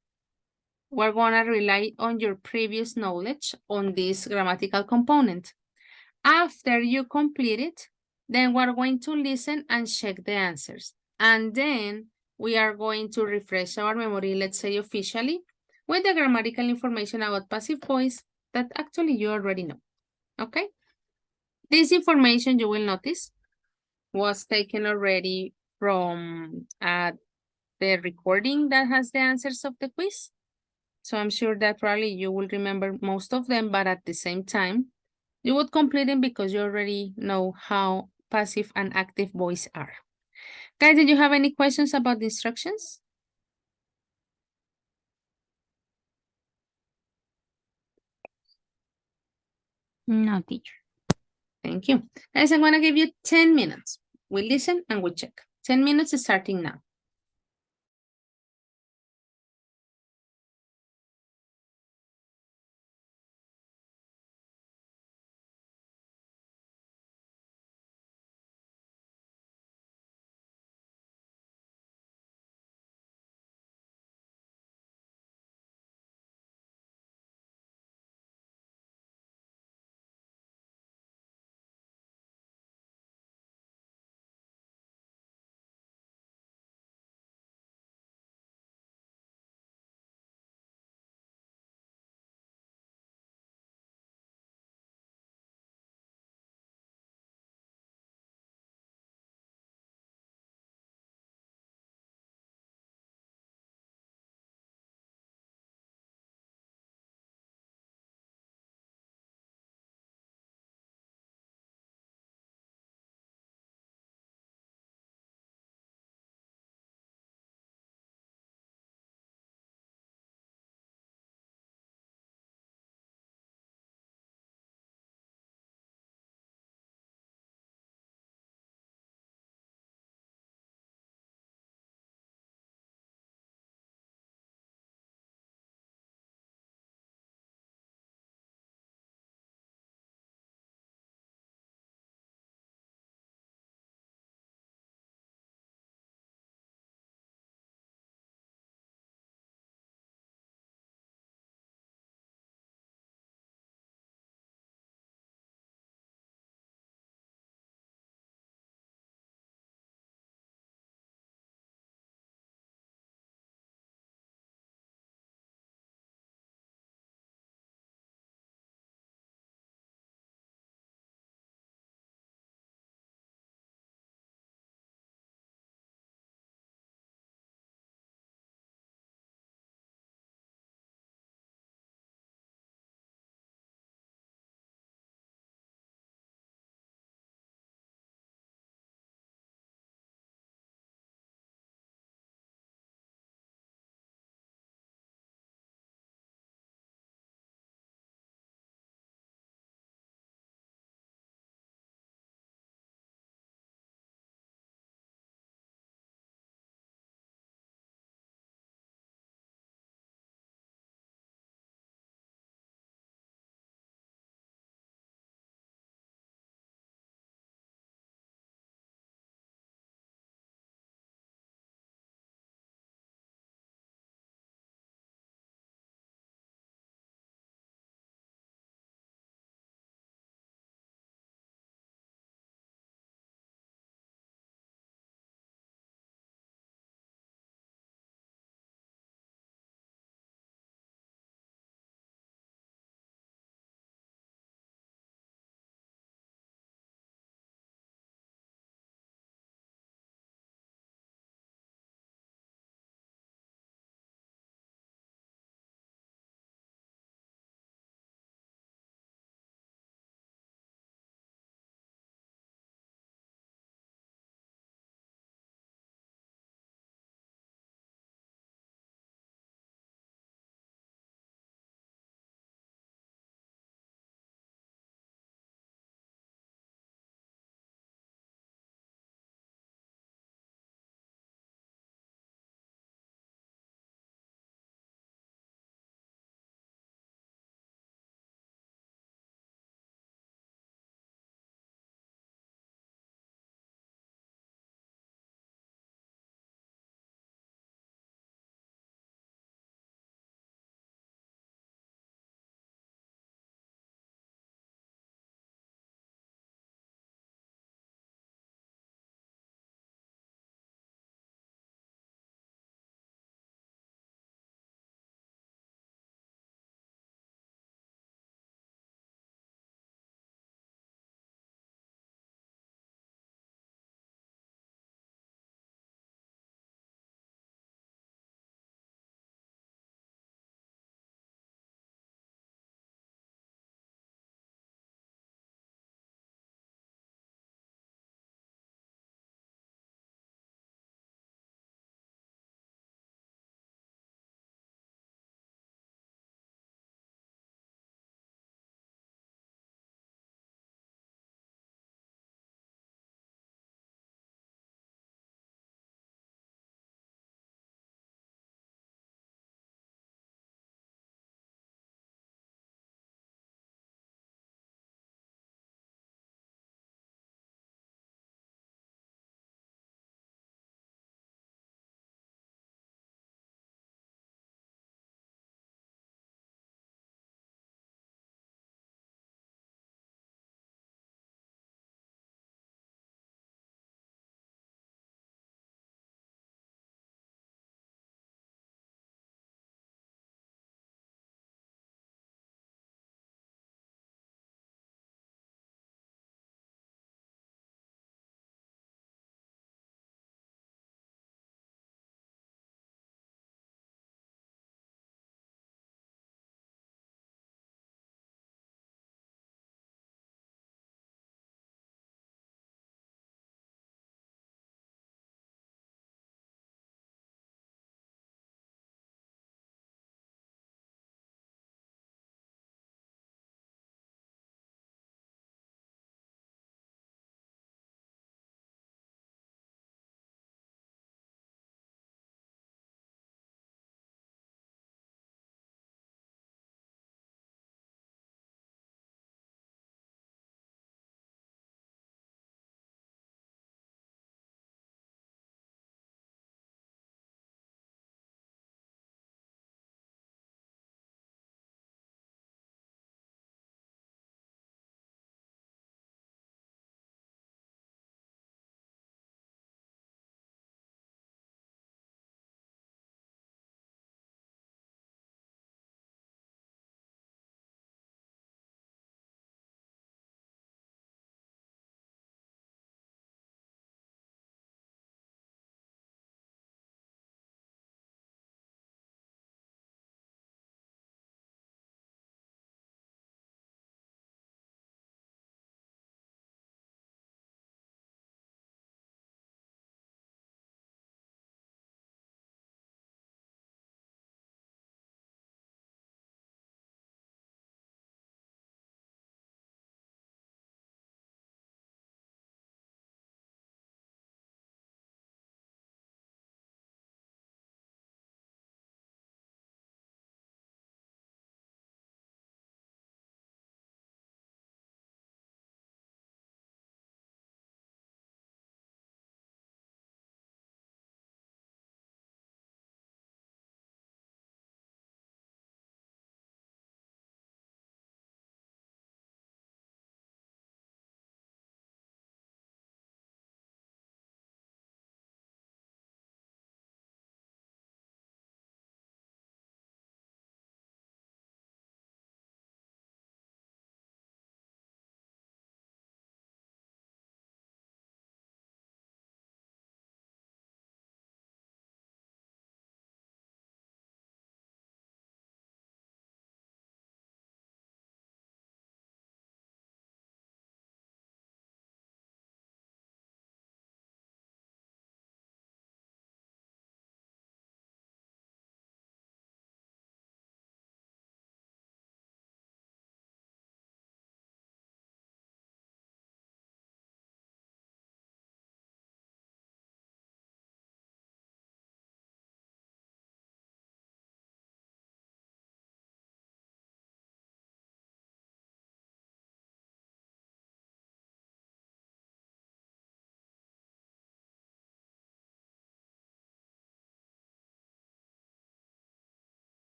We're going to rely on your previous knowledge on this grammatical component. After you complete it, then we're going to listen and check the answers. And then we are going to refresh our memory, let's say officially, with the grammatical information about passive voice that actually you already know, okay? This information, you will notice, was taken already from the recording that has the answers of the quiz. So I'm sure that probably you will remember most of them, but at the same time, you would complete them because you already know how passive and active voice are. Guys, did you have any questions about the instructions?
No, teacher.
Thank you. Guys, I'm going to give you 10 minutes. We listen and we check. 10 minutes is starting now.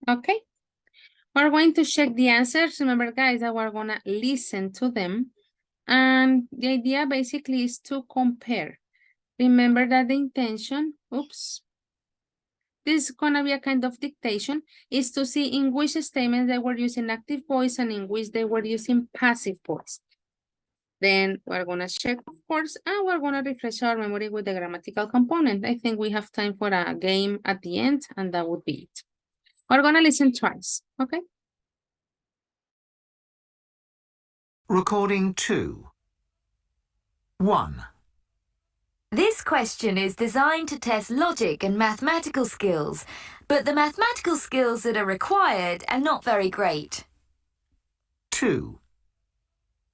Okay. We're going to check the answers. Remember, guys, that we're gonna listen to them. And the idea basically is to compare. Remember that the intention, oops, this is gonna be a kind of dictation, is to see in which statements they were using active voice and in which they were using passive voice. Then we're gonna check, of course, and we're gonna refresh our memory with the grammatical component. I think we have time for a game at the end, and that would be it. We're gonna listen twice, okay?
Recording 2. 1.
This question is designed to test logic and mathematical skills, but the mathematical skills that are required are not very great.
2.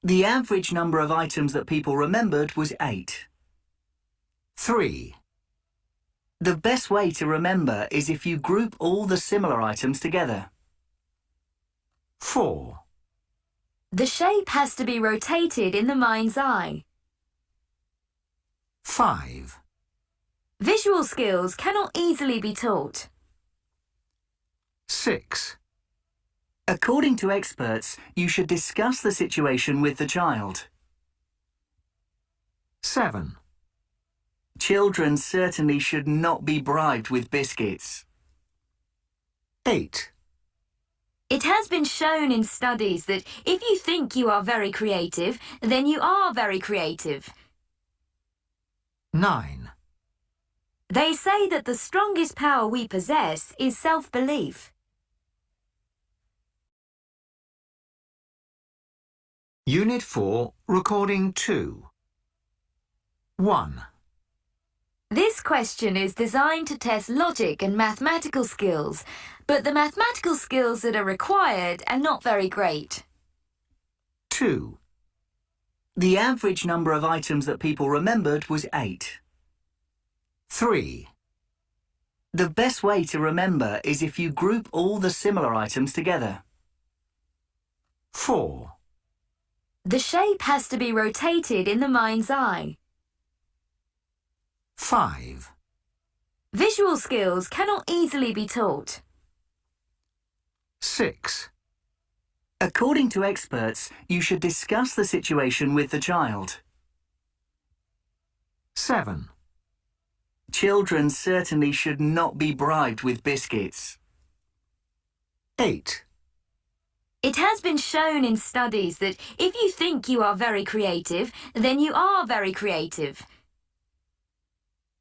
The average number of items that people remembered was 8. 3. The best way to remember is if you group all the similar items together.
4.
The shape has to be rotated in the mind's eye.
5.
Visual skills cannot easily be taught.
6.
According to experts, you should discuss the situation with the child.
7.
Children certainly should not be bribed with biscuits.
8.
It has been shown in studies that if you think you are very creative, then you are very creative.
9.
They say that the strongest power we possess is self-belief.
Unit 4, Recording 2. 1.
This question is designed to test logic and mathematical skills, but the mathematical skills that are required are not very great.
2.
The average number of items that people remembered was 8.
3.
The best way to remember is if you group all the similar items together.
4.
The shape has to be rotated in the mind's eye.
5.
Visual skills cannot easily be taught.
6.
According to experts, you should discuss the situation with the child.
7.
Children certainly should not be bribed with biscuits.
8.
It has been shown in studies that if you think you are very creative, then you are very creative.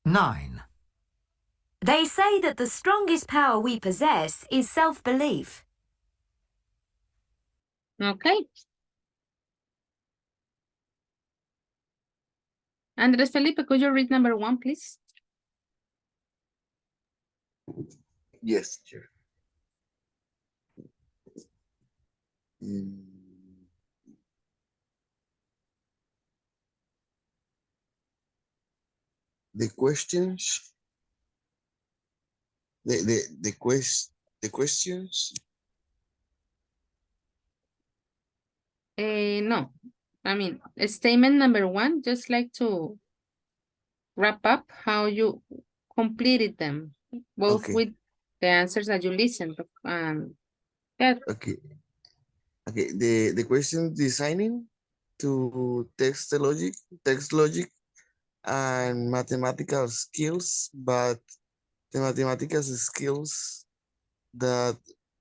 9.
They say that the strongest power we possess is self-belief.
Okay. Andres Felipe, could you read number 1, please?
Yes, teacher. Mm. The questions, the questions.
No, I mean, statement number 1, just like to wrap up how you completed them, both
Okay.
with the answers that you listened. Yeah.
Okay. Okay. The question designing to text logic and mathematical skills, but the mathematical skills that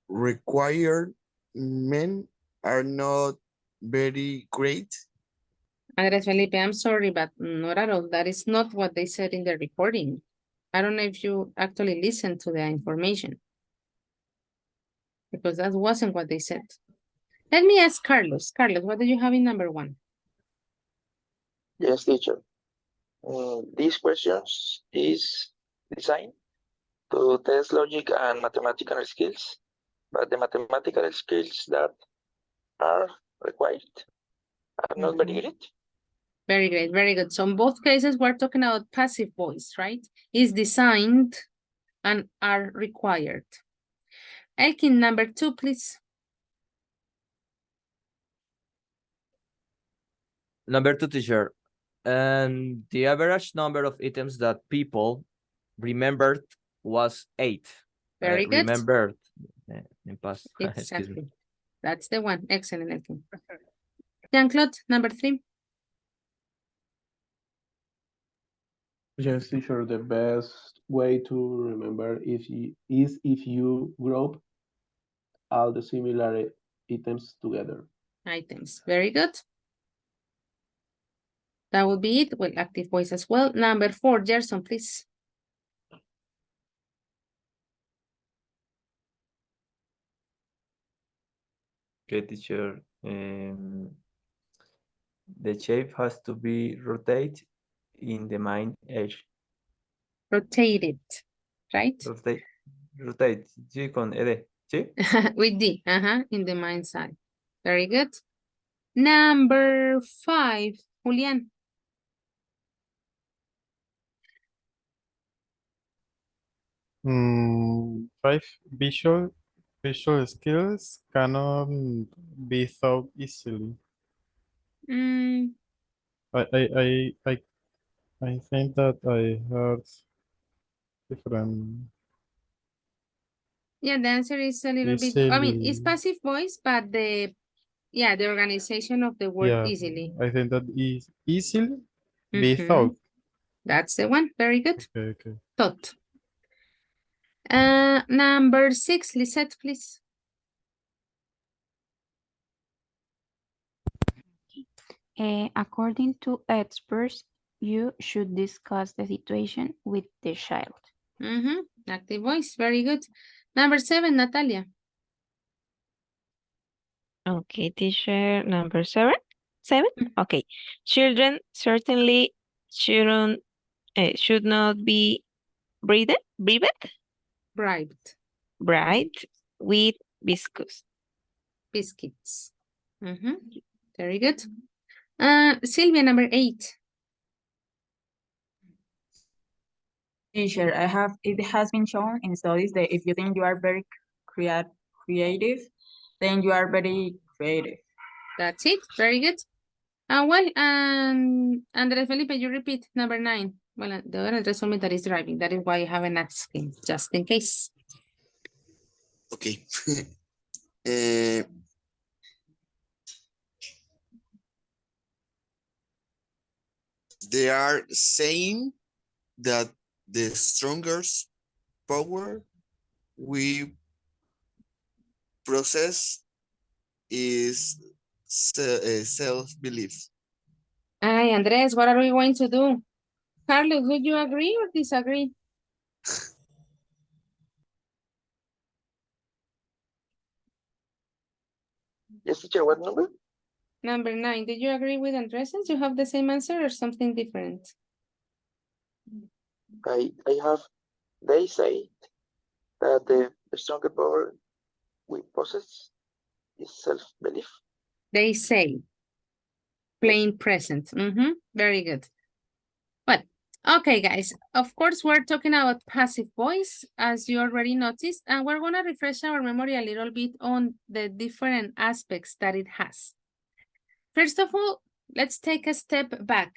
require men are not very great.
Andres Felipe, I'm sorry, but not at all. That is not what they said in the recording. I don't know if you actually listened to the information, because that wasn't what they said. Let me ask Carlos. Carlos, what do you have in number 1?
Yes, teacher. These questions is designed to test logic and mathematical skills, but the mathematical skills that are required are not very great.
Very great, very good. So in both cases, we're talking about passive voice, right? Is designed and are required. Elkin, number 2, please.
Number 2, teacher. And the average number of items that people remembered was 8.
Very good.
Remembered in past. Excuse me.
Exactly. That's the one. Excellent, Elkin. Jean-Claude, number 3.
Yes, teacher, the best way to remember is if you group all the similar items together.
Items. Very good. That would be it. Well, active voice as well. Number 4, Gerson, please.
Okay, teacher. The shape has to be rotate in the main edge.
Rotated, right?
Rotate, sí, con ed, ¿sí?
With D, in the mind side. Very good. Number 5, Julian.
Five visual skills cannot be taught easily.
Mm,
I think that I heard different
yeah, the answer is a little bit, I mean, it's
easily.
passive voice, but the organization of the word
Yeah,
easily.
I think that is easily be
Mhm.
thought.
That's the one. Very good.
Okay.
Thought. Number 6, Lisette, please.
According to experts, you should discuss the situation with the child.
Active voice. Very good. Number 7, Natalia.
Okay, teacher, number 7. 7? Okay. Children certainly shouldn't should not be bribed
Bribed.
with biscuits.
Biscuits. Very good. Sylvia, number 8.
Teacher, it has been shown in studies that if you think you are very creative, then you are very creative.
That's it. Very good. Andres Felipe, you repeat number 9. Well, the other Andres told me that is driving. That is why I haven't asked him, just in case.
Okay. They are saying that the strongest power we process is self-belief.
Hi, Andres, what are we going to do? Carlos, would you agree or disagree?
Yes, teacher, what number?
Number 9, did you agree with Andres? You have the same answer or something different?
I have, they say that the stronger power we possess is self-belief.
They say. Plain present. Very good. Well, okay, guys. Of course, we're talking about passive voice, as you already noticed, and we're going to refresh our memory a little bit on the different aspects that it has. First of all, let's take a step back,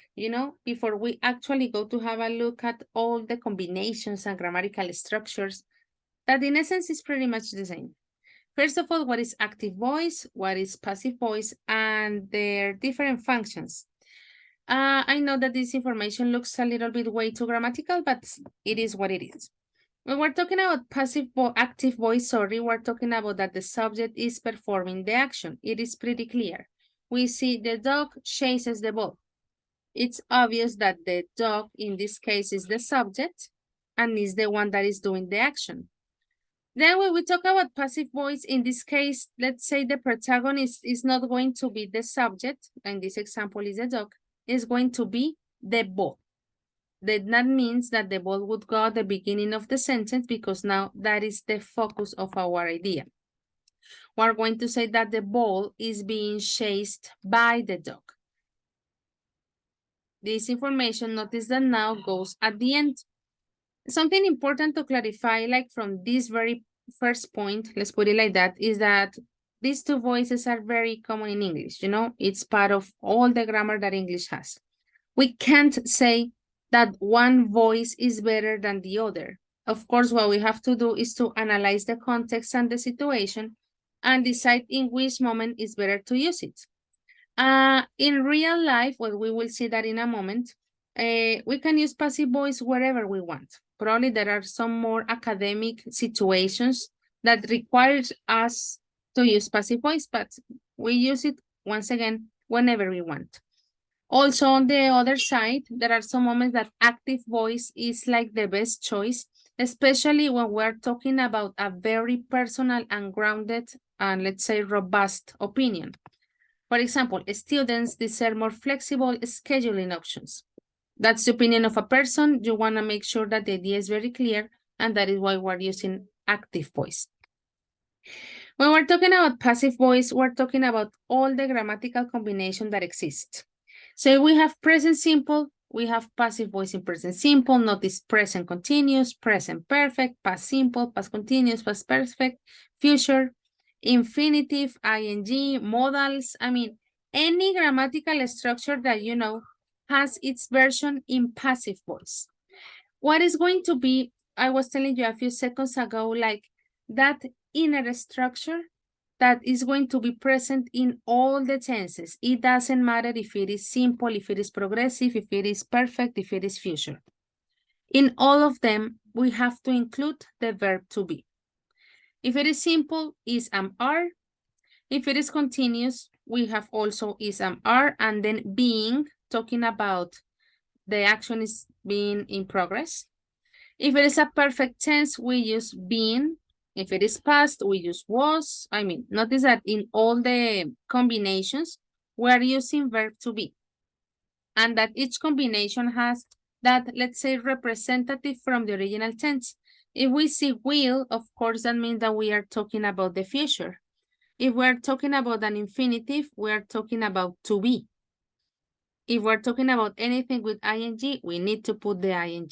before we actually go to have a look at all the combinations and grammatical structures that in essence is pretty much the same. First of all, what is active voice, what is passive voice, and their different functions. I know that this information looks a little bit way too grammatical, but it is what it is. When we're talking about active voice, we're talking about that the subject is performing the action. It is pretty clear. We see the dog chases the ball. It's obvious that the dog in this case is the subject and is the one that is doing the action. Then when we talk about passive voice, in this case, let's say the protagonist is not going to be the subject, and this example is the dog, is going to be the ball. That means that the ball would go at the beginning of the sentence because now that is the focus of our idea. We're going to say that the ball is being chased by the dog. This information, notice that now goes at the end. Something important to clarify, like from this very first point, let's put it like that, is that these two voices are very common in English. It's part of all the grammar that English has. We can't say that one voice is better than the other. Of course, what we have to do is to analyze the context and the situation and decide in which moment is better to use it. In real life, well, we will see that in a moment, we can use passive voice wherever we want. Probably there are some more academic situations that requires us to use passive voice, but we use it once again whenever we want. Also, on the other side, there are some moments that active voice is like the best choice, especially when we're talking about a very personal and grounded and, let's say, robust opinion. For example, students deserve more flexible scheduling options. That's the opinion of a person. You want to make sure that the idea is very clear, and that is why we're using active voice. When we're talking about passive voice, we're talking about all the grammatical combination that exists. So we have present simple, we have passive voice in present simple, notice present continuous, present perfect, past simple, past continuous, past perfect, future, infinitive, ing, modals. I mean, any grammatical structure that you know has its version in passive voice. What is going to be, I was telling you a few seconds ago, like that inner structure that is going to be present in all the tenses. It doesn't matter if it is simple, if it is progressive, if it is perfect, if it is future. In all of them, we have to include the verb to be. If it is simple, is are. If it is continuous, we have also is are, and then being, talking about the action is being in progress. If it is a perfect tense, we use been. If it is past, we use was. I mean, notice that in all the combinations, we're using verb to be. And that each combination has that, let's say, representative from the original tense. If we see will, of course, that means that we are talking about the future. If we're talking about an infinitive, we're talking about to be. If we're talking about anything with ing, we need to put the ing.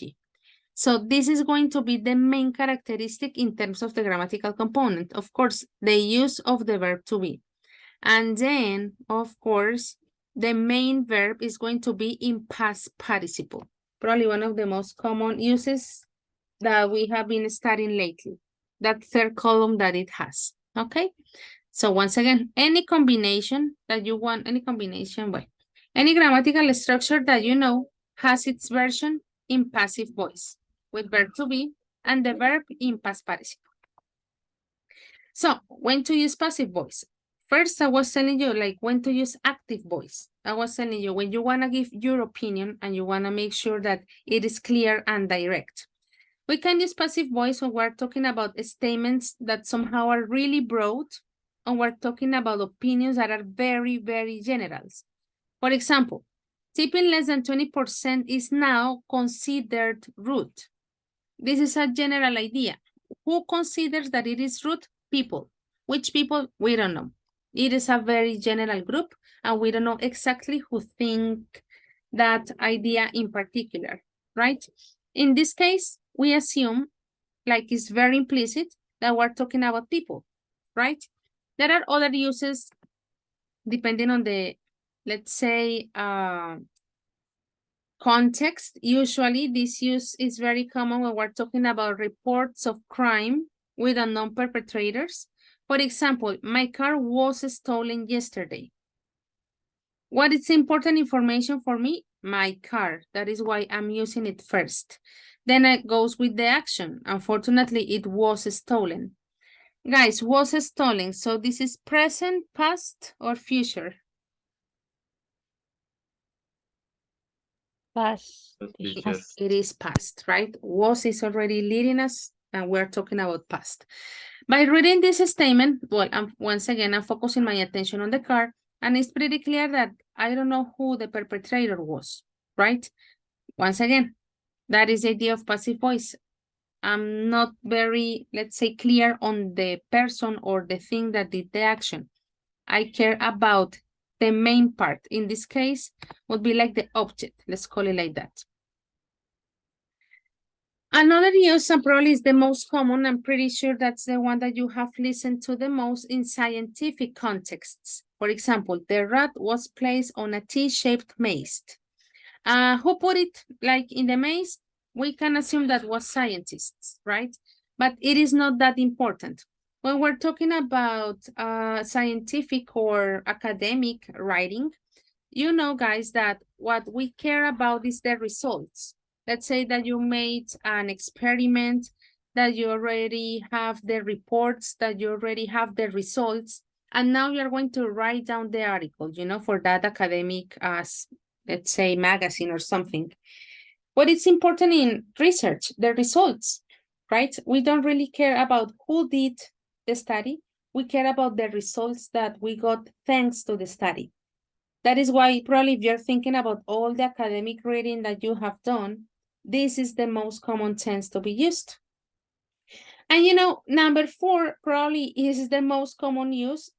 So this is going to be the main characteristic in terms of the grammatical component. Of course, the use of the verb to be. And then, of course, the main verb is going to be in past participle. Probably one of the most common uses that we have been studying lately. That third column that it has, okay? So once again, any combination that you want, any grammatical structure that you know has its version in passive voice with verb to be and the verb in past participle. So when to use passive voice? First, I was telling you like when to use active voice. I was telling you when you want to give your opinion and you want to make sure that it is clear and direct. We can use passive voice when we're talking about statements that somehow are really broad, and we're talking about opinions that are very, very general. For example, tipping less than 20% is now considered rude. This is a general idea. Who considers that it is rude? People. Which people? We don't know. It is a very general group, and we don't know exactly who think that idea in particular, right? In this case, we assume, like it's very implicit, that we're talking about people, right? There are other uses depending on the, let's say, context. Usually this use is very common when we're talking about reports of crime with unknown perpetrators. For example, my car was stolen yesterday. What is important information for me? My car. That is why I'm using it first. Then it goes with the action. Unfortunately, it was stolen. Guys, was stolen. So this is present, past, or future?
Past.
It is past, right? Was is already leading us, and we're talking about past. By reading this statement, well, once again, I'm focusing my attention on the car, and it's pretty clear that I don't know who the perpetrator was, right? Once again, that is the idea of passive voice. I'm not very, let's say, clear on the person or the thing that did the action. I care about the main part. In this case, would be like the object. Let's call it like that. Another use, and probably is the most common, I'm pretty sure that's the one that you have listened to the most in scientific contexts. For example, the rat was placed on a T-shaped maze. Who put it like in the maze? we can assume that was scientists, right? But it is not that important. When we're talking about scientific or academic writing, you know, guys, that what we care about is the results. Let's say that you made an experiment, that you already have the reports, that you already have the results, and now you're going to write down the article, you know, for that academic, let's say, magazine or something. What is important in research, the results, right? We don't really care about who did the study. We care about the results that we got thanks to the study. That is why probably if you're thinking about all the academic reading that you have done, this is the most common tense to be used. And you know, number 4 probably is the most common use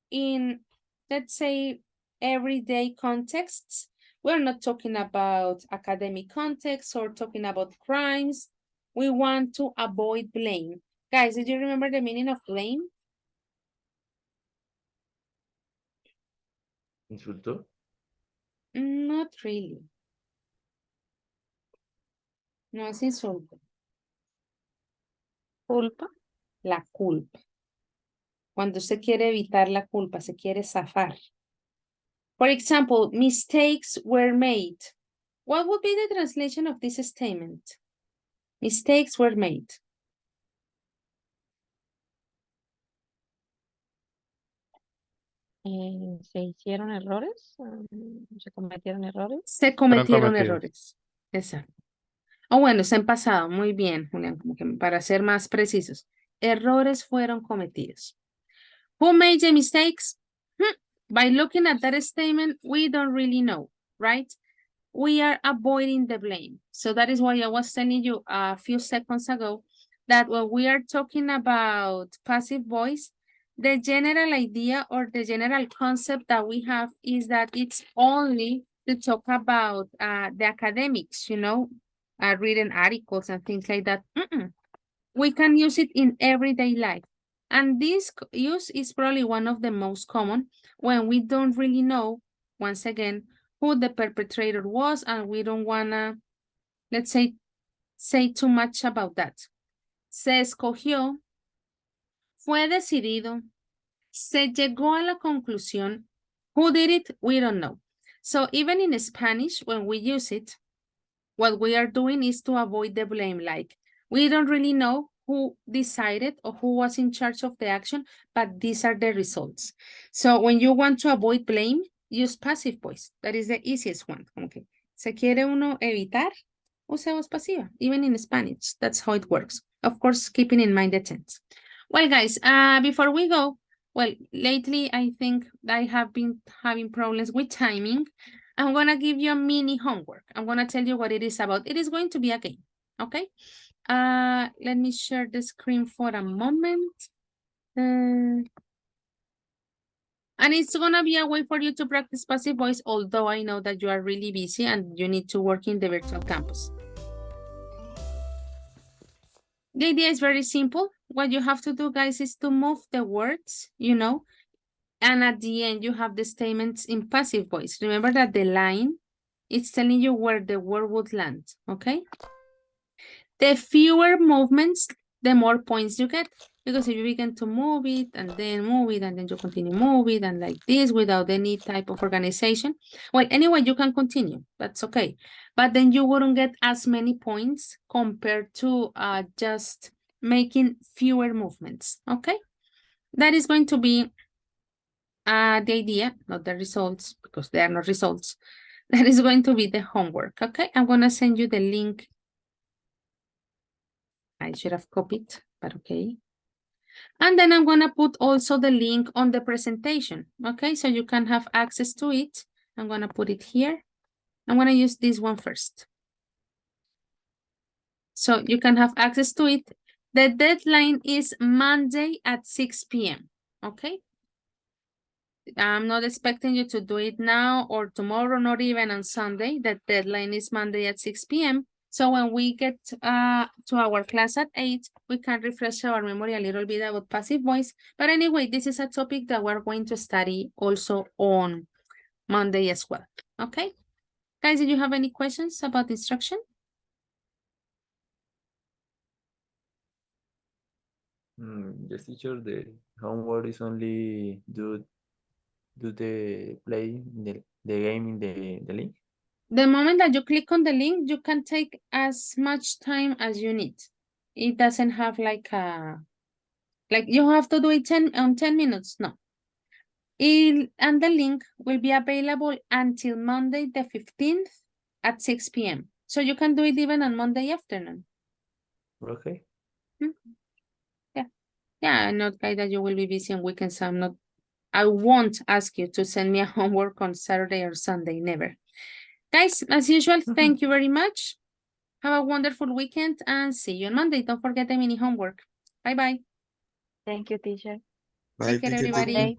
in, let's say, everyday contexts. We're not talking about academic contexts or talking about crimes. We want to avoid blame. Guys, did you remember the meaning of blame?
Insulto.
Not really. No es insulto.
Culpa.
La culpa. Cuando se quiere evitar la culpa, se quiere zafar. For example, mistakes were made. What would be the translation of this statement? Mistakes were made.
¿Se hicieron errores? ¿Se cometieron errores?
Se cometieron
cometidos.
errores. Exacto. O bueno, se han pasado. Muy bien, Julián, como que para ser más precisos. Errores fueron cometidos. Who made the mistakes? By looking at that statement, we don't really know, right? We are avoiding the blame. So that is why I was telling you a few seconds ago that when we are talking about passive voice, the general idea or the general concept that we have is that it's only to talk about the academics, you know, reading articles and things like that. We can use it in everyday life. And this use is probably one of the most common when we don't really know, once again, who the perpetrator was and we don't wanna, let's say too much about that. Se escogió, fue decidido, se llegó a la conclusión. Who did it? We don't know. So even in Spanish, when we use it, what we are doing is to avoid the blame. Like, we don't really know who decided or who was in charge of the action, but these are the results. So when you want to avoid blame, use passive voice. That is the easiest one. Okay. Se quiere uno evitar, use voz pasiva, even in Spanish. That's how it works. Of course, keeping in mind the tense. Well, guys, before we go, well, lately I think I have been having problems with timing. I'm gonna give you a mini homework. I'm gonna tell you what it is about. It is going to be a game, okay? Let me share the screen for a moment. And it's gonna be a way for you to practice passive voice, although I know that you are really busy and you need to work in the virtual campus. The idea is very simple. What you have to do, guys, is to move the words, you know, and at the end you have the statements in passive voice. Remember that the line is telling you where the word would land, okay? The fewer movements, the more points you get. Because if you begin to move it and then you continue move it and like this without any type of organization, well, anyway, you can continue. That's okay. But then you wouldn't get as many points compared to just making fewer movements, okay? That is going to be the idea, not the results, because they are not results. That is going to be the homework, okay? I'm going to send you the link. I should have copied, but okay. And then I'm going to put also the link on the presentation, okay? So you can have access to it. I'm going to put it here. I'm going to use this one first. So you can have access to it. The deadline is Monday at 6 p.m., okay? I'm not expecting you to do it now or tomorrow, not even on Sunday. The deadline is Monday at 6 p.m. So when we get to our class at 8, we can refresh our memory a little bit about passive voice. But anyway, this is a topic that we're going to study also on Monday as well. Okay? Guys, did you have any questions about instruction?
Yes, teacher, the homework is only do the play the game in the link.
The moment that you click on the link, you can take as much time as you need. It doesn't have like you have to do it 10 minutes. No. And the link will be available until Monday the 15th at 6 p.m. So you can do it even on Monday afternoon.
Okay.
Yeah, I'm not guy that you will be busy on weekends. I won't ask you to send me a homework on Saturday or Sunday, never. Guys, as usual, thank you very much. Have a wonderful weekend and see you on Monday. Don't forget the mini homework. Bye-bye.
Thank you, teacher.
Bye,
Take care,
thank you,
everybody.
teacher.
Monday.